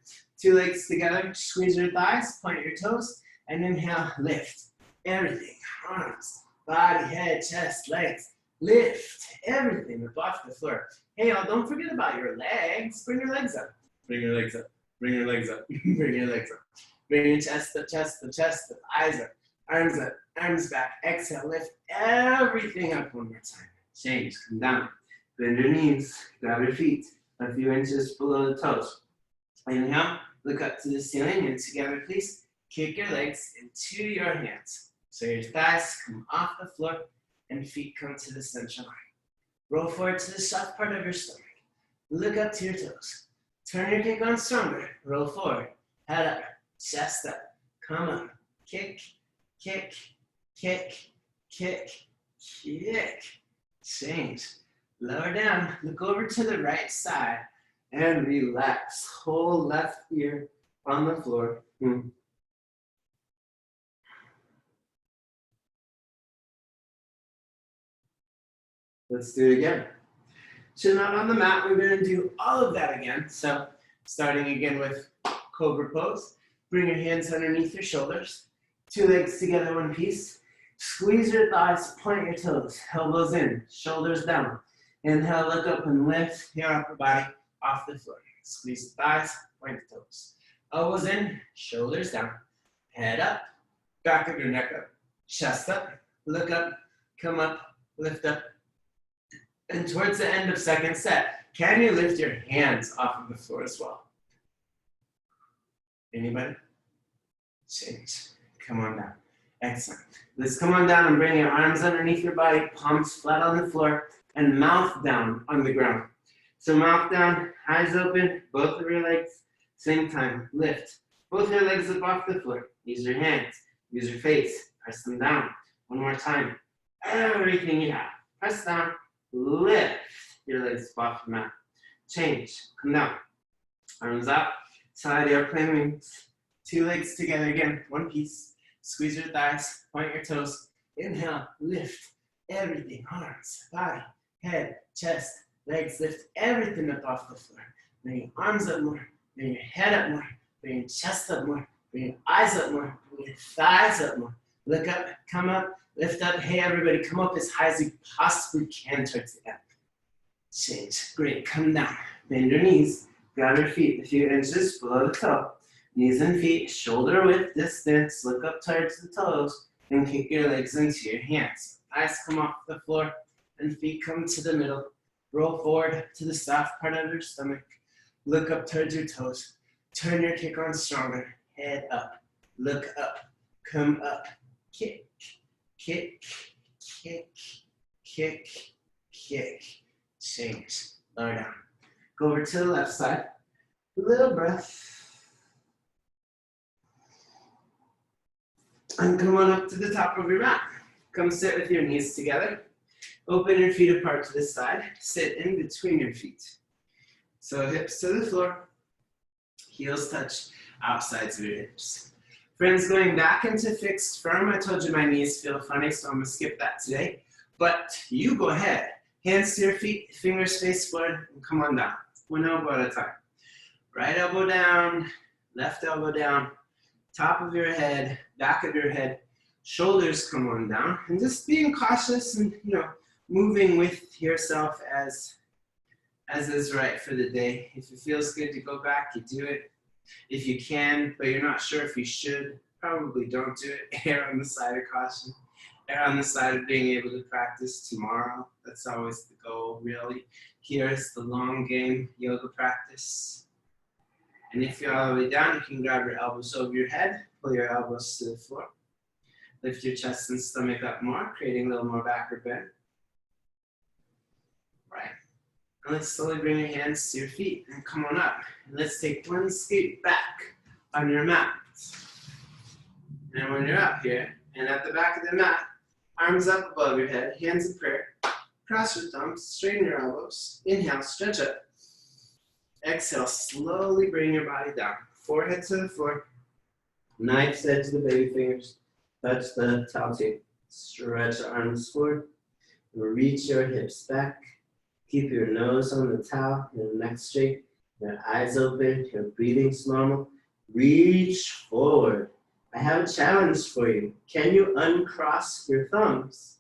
S2: 2 legs together, squeeze your thighs, point your toes, and inhale, lift. Everything, arms, body, head, chest, legs. Lift everything up off the floor. Hey, y'all, don't forget about your legs. Bring your legs up. Bring your legs up. Bring your legs up. Bring your legs up. Bring your chest up, chest up, chest up. Eyes up, arms back. Exhale, lift everything up one more time. Change, come down. Bend your knees, grab your feet a few inches below the toes. Inhale, look up to the ceiling, and together, please, kick your legs into your hands. So your thighs come off the floor and feet come to the center line. Roll forward to the soft part of your stomach. Look up to your toes. Turn your kick on stronger. Roll forward, head up, chest up, come up. Kick, kick, kick, kick, kick. Change. Lower down, look over to the right side and relax. Whole left ear on the floor. Let's do it again. Chin out on the mat. We're going to do all of that again. So starting again with cobra pose. Bring your hands underneath your shoulders. 2 legs together, one piece. Squeeze your thighs, point your toes. Elbows in, shoulders down. Inhale, look up and lift your upper body off the floor. Squeeze the thighs, point the toes. Elbows in, shoulders down. Head up, back of your neck up. Chest up, look up, come up, lift up. And towards the end of second set, can you lift your hands off of the floor as well? Anybody? Change. Come on down. Excellent. Let's come on down and bring your arms underneath your body, palms flat on the floor, and mouth down on the ground. So mouth down, eyes open, both of your legs, same time. Lift both your legs up off the floor. Use your hands, use your face, press them down. One more time. Everything you have. Press down. Lift your legs off the mat. Change. Come down. Arms out. Side airplane wings. 2 legs together again. One piece. Squeeze your thighs. Point your toes. Inhale. Lift everything. Arms, body, head, chest, legs. Lift everything up off the floor. Bring your arms up more. Bring your head up more. Bring your chest up more. Bring your eyes up more. Bring your thighs up more. Look up. Come up. Lift up. Hey, everybody, come up as high as you possibly can towards the end. Change. Great. Come down. Bend your knees. Grab your feet a few inches below the toe. Knees and feet, shoulder width distance. Look up towards the toes and kick your legs into your hands. Eyes come off the floor and feet come to the middle. Roll forward to the soft part of your stomach. Look up towards your toes. Turn your kick on stronger. Head up. Look up. Come up. Kick. Kick, kick, kick, kick. Change. Lower down. Go over to the left side. A little breath. And come on up to the top of your mat. Come sit with your knees together. Open your feet apart to the side. Sit in between your feet. So hips to the floor. Heels touch outsides of your hips. Friends, going back into fixed firm. I told you my knees feel funny, so I'm going to skip that today. But you go ahead. Hands to your feet, fingers face forward, and come on down. One elbow at a time. Right elbow down, left elbow down, top of your head, back of your head, shoulders come on down. And just being cautious and, moving with yourself as is right for the day. If it feels good to go back, you do it. If you can, but you're not sure if you should, probably don't do it. Err on the side of caution. Err on the side of being able to practice tomorrow. That's always the goal, really. Here's the long game yoga practice. And if you're all the way down, you can grab your elbows over your head, pull your elbows to the floor. Lift your chest and stomach up more, creating a little more backward bend. Right.
S1: And let's slowly bring your hands to your feet and come on up. And let's take one scoot back on your mat. And when you're up here, and at the back of the mat, arms up above your head, hands in prayer. Cross your thumbs, straighten your elbows. Inhale, stretch up. Exhale, slowly bring your body down. Forehead to the floor.
S2: Knife's edge to the baby fingers. Touch the towel tape. Stretch the arms forward. Reach your hips back. Keep your nose on the towel, your neck straight, your eyes open, your breathing's normal. Reach forward. I have a challenge for you. Can you uncross your thumbs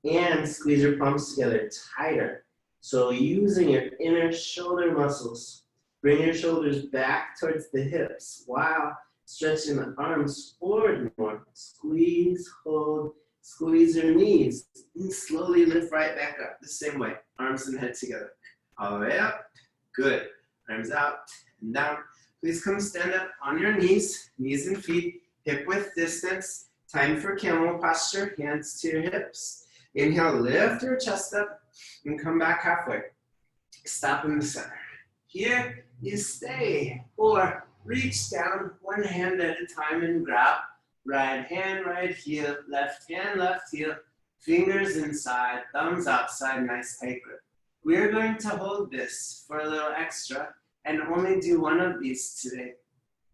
S2: and squeeze your palms together tighter? So using your inner shoulder muscles, bring your shoulders back towards the hips while stretching the arms forward more. Squeeze, hold, squeeze your knees, and slowly lift right back up the same way. Arms and head together. All the way up. Good. Arms out and down. Please come stand up on your knees and feet, hip width distance. Time for camel posture, hands to your hips. Inhale, lift your chest up and come back halfway. Stop in the center. Here you stay, or reach down one hand at a time and grab. Right hand, right heel, left hand, left heel. Fingers inside, thumbs outside, nice tight grip. We're going to hold this for a little extra and only do one of these today.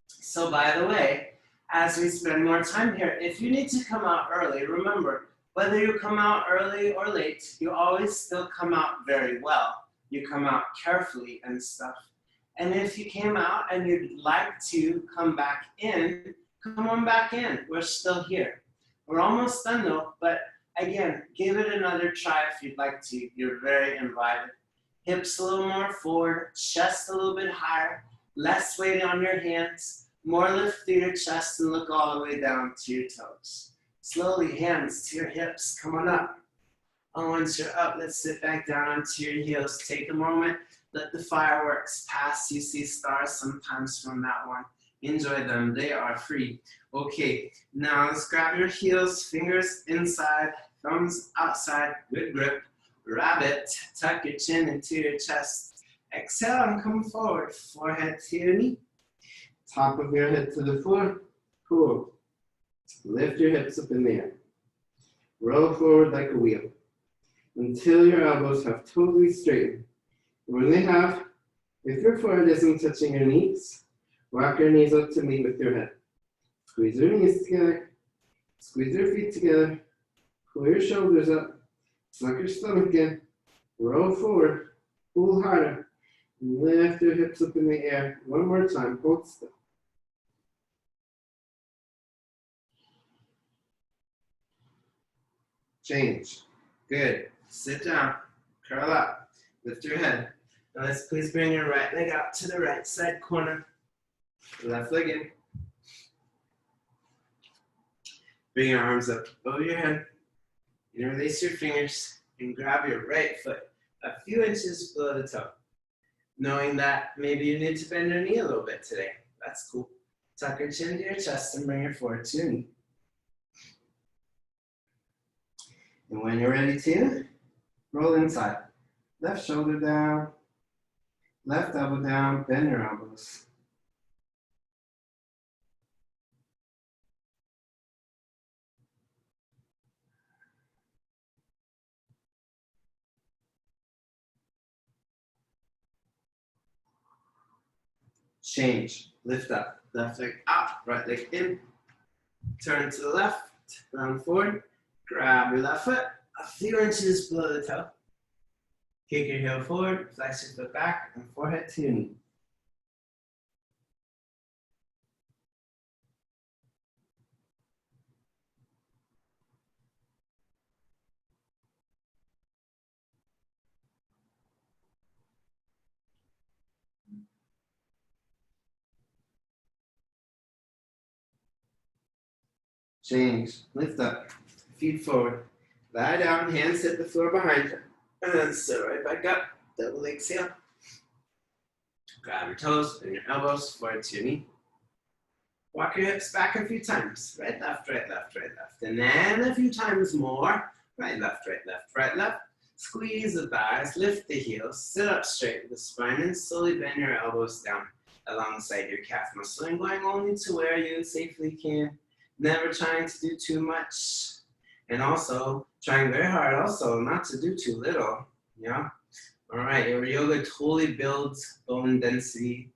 S2: So by the way, as we spend more time here, if you need to come out early, remember, whether you come out early or late, you always still come out very well. You come out carefully and stuff. And if you came out and you'd like to come back in, come on back in. We're still here. We're almost done though, but again, give it another try if you'd like to. You're very invited. Hips a little more forward, chest a little bit higher, less weight on your hands, more lift through your chest and look all the way down to your toes. Slowly, hands to your hips, come on up. And once you're up, let's sit back down onto your heels. Take a moment, let the fireworks pass. You see stars sometimes from that one. Enjoy them, they are free. Okay, now let's grab your heels, fingers inside, thumbs outside, good grip. Rabbit, tuck your chin into your chest. Exhale and come forward, forehead to your knee. Top of your head to the floor, cool. Lift your hips up in the air. Roll forward like a wheel until your elbows have totally straightened. When they have, if your forehead isn't touching your knees, rock your knees up to meet with your head. Squeeze your knees together. Squeeze your feet together. Pull your shoulders up. Suck your stomach in. Roll forward. Pull harder. Lift your hips up in the air. One more time. Hold still. Change. Good. Sit down. Curl up. Lift your head. Now let's please bring your right leg out to the right side corner. Left leg in. Bring your arms up over your head. Interlace your fingers and grab your right foot a few inches below the toe. Knowing that maybe you need to bend your knee a little bit today. That's cool. Tuck your chin to your chest and bring your forehead to your knee. And when you're ready to, roll inside. Left shoulder down, left elbow down, bend your elbows. Change, lift up, left leg out, right leg in. Turn to the left, round forward. Grab your left foot a few inches below the toe. Kick your heel forward, flex your foot back, and forehead to your knee. Change, lift up, feet forward. Lie down, hands hit the floor behind you. And then sit right back up, double exhale. Grab your toes and your elbows, forward to your knee. Walk your hips back a few times. Right, left, right, left, right, left. And then a few times more. Right, left, right, left, right, left. Squeeze the thighs, lift the heels, sit up straight with the spine, and slowly bend your elbows down alongside your calf muscle, and going only to where you safely can. Never trying to do too much, and also trying very hard also not to do too little. Yeah. All right. Your yoga totally builds bone density,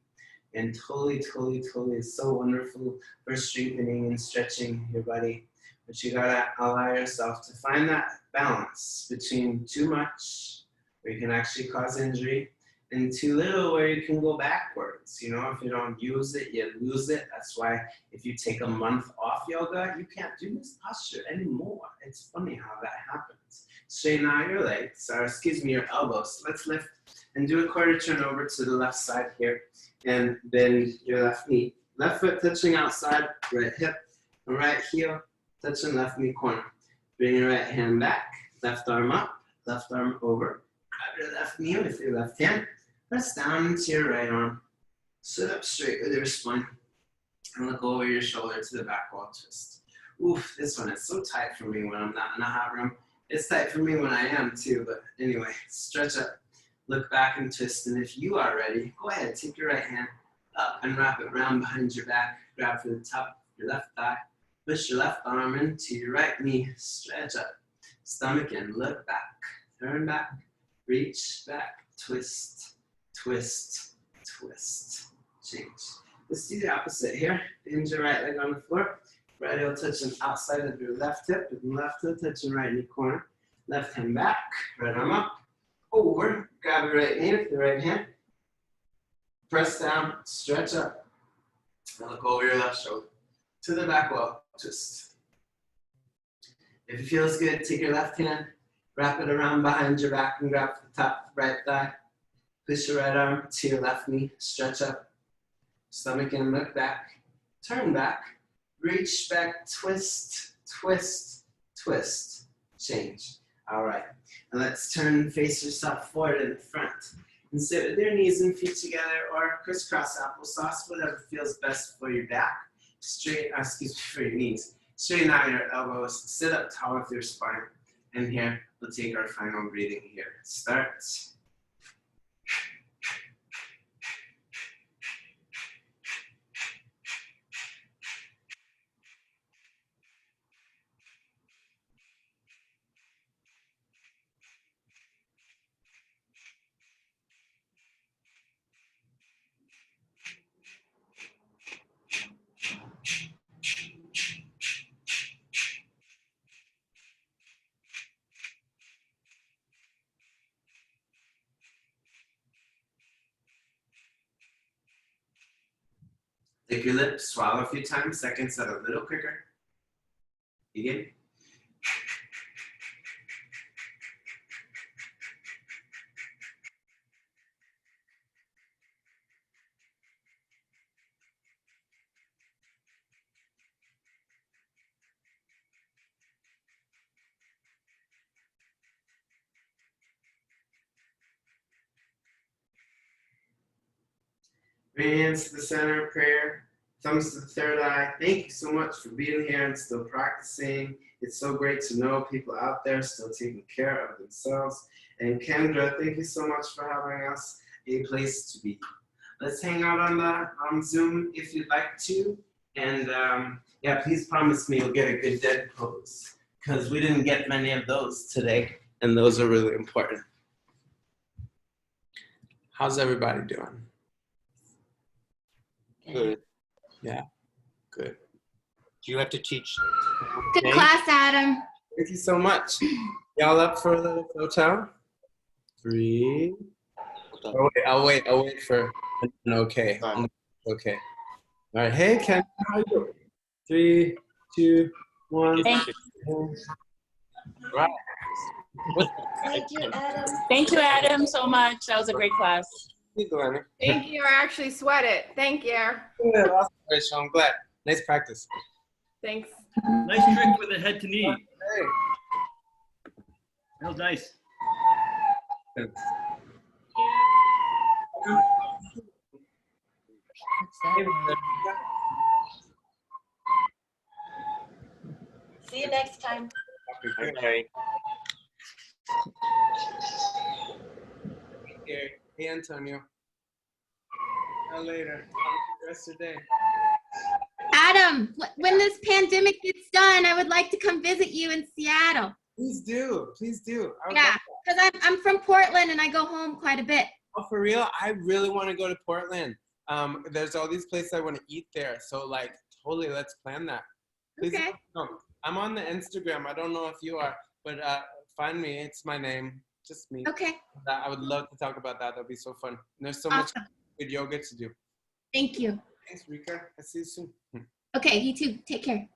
S2: and totally is so wonderful for strengthening and stretching your body. But you gotta allow yourself to find that balance between too much, where you can actually cause injury, and too little, where you can go backwards. You know, if you don't use it, you lose it. That's why if you take a month off yoga, you can't do this posture anymore. It's funny how that happens. Straighten out your legs, or excuse me, your elbows. Let's lift and do a quarter turn over to the left side here, and bend your left knee. Left foot touching outside, right hip, and right heel touching left knee corner. Bring your right hand back, left arm up, left arm over. Grab your left knee with your left hand. Press down into your right arm. Sit up straight with your spine. And look over your shoulder to the back wall twist. Oof, this one is so tight for me when I'm not in a hot room. It's tight for me when I am too, but anyway, stretch up. Look back and twist, and if you are ready, go ahead, take your right hand up and wrap it around behind your back. Grab for the top of your left thigh. Push your left arm into your right knee. Stretch up. Stomach in. Look back. Turn back. Reach back. Twist. Twist. Twist. Change. Let's do the opposite here. Bend your right leg on the floor. Right heel touching outside of your left hip. And left heel touching right knee corner. Left hand back. Right arm up. Over. Grab your right knee with your right hand. Press down. Stretch up. And look over your left shoulder. To the back wall. Twist. If it feels good, take your left hand, wrap it around behind your back and grab the top right thigh. Push your right arm to your left knee, stretch up. Stomach in, look back. Turn back. Reach back, twist, twist, twist. Change. All right. And let's turn and face yourself forward in the front. And sit with your knees and feet together, or crisscross applesauce, whatever feels best for your back. For your knees. Straighten out your elbows, sit up tall with your spine. And here, we'll take our final breathing here. Start. Lick your lips, swallow a few times, seconds that are a little quicker. Begin. Bring hands to the center of prayer, thumbs to the third eye. Thank you so much for being here and still practicing. It's so great to know people out there still taking care of themselves. And Kendra, thank you so much for having us. A place to be. Let's hang out on Zoom if you'd like to. And yeah, please promise me you'll get a good dead pose, because we didn't get many of those today, and those are really important. How's everybody doing?
S1: Good.
S2: Yeah, good.
S1: Do you have to teach?
S3: Good class, Adam.
S2: Thank you so much. Y'all up for a little hotel? 3. I'll wait for an okay. Okay. All right. Hey, Ken, how are you doing? 3, 2, 1. Right.
S3: Thank you, Adam.
S4: Thank you, Adam, so much. That was a great class.
S5: Thank you. I actually sweat it. Thank you.
S2: Yeah, awesome, Rachel. I'm glad. Nice practice.
S5: Thanks.
S6: Nice trick with the head to knee.
S2: Hey.
S6: That was nice.
S3: See you next time.
S1: Okay. Hey, hey Antonio. See you later. Have a good rest of your day.
S3: Adam, when this pandemic gets done, I would like to come visit you in Seattle.
S1: Please do. Please do. I would
S3: Yeah,
S1: love that.
S3: because I'm from Portland and I go home quite a bit.
S1: Oh, for real? I really want to go to Portland. There's all these places I want to eat there. So like, totally, let's plan that. Please
S3: Okay.
S1: no, I'm on the Instagram. I don't know if you are, but find me. It's my name. Just me.
S3: Okay.
S1: I would love to talk about that. That'd be so fun. And there's so much
S3: Awesome.
S1: good yoga to do.
S3: Thank you.
S1: Thanks, Rika. I'll see you soon.
S3: Okay, you too. Take care.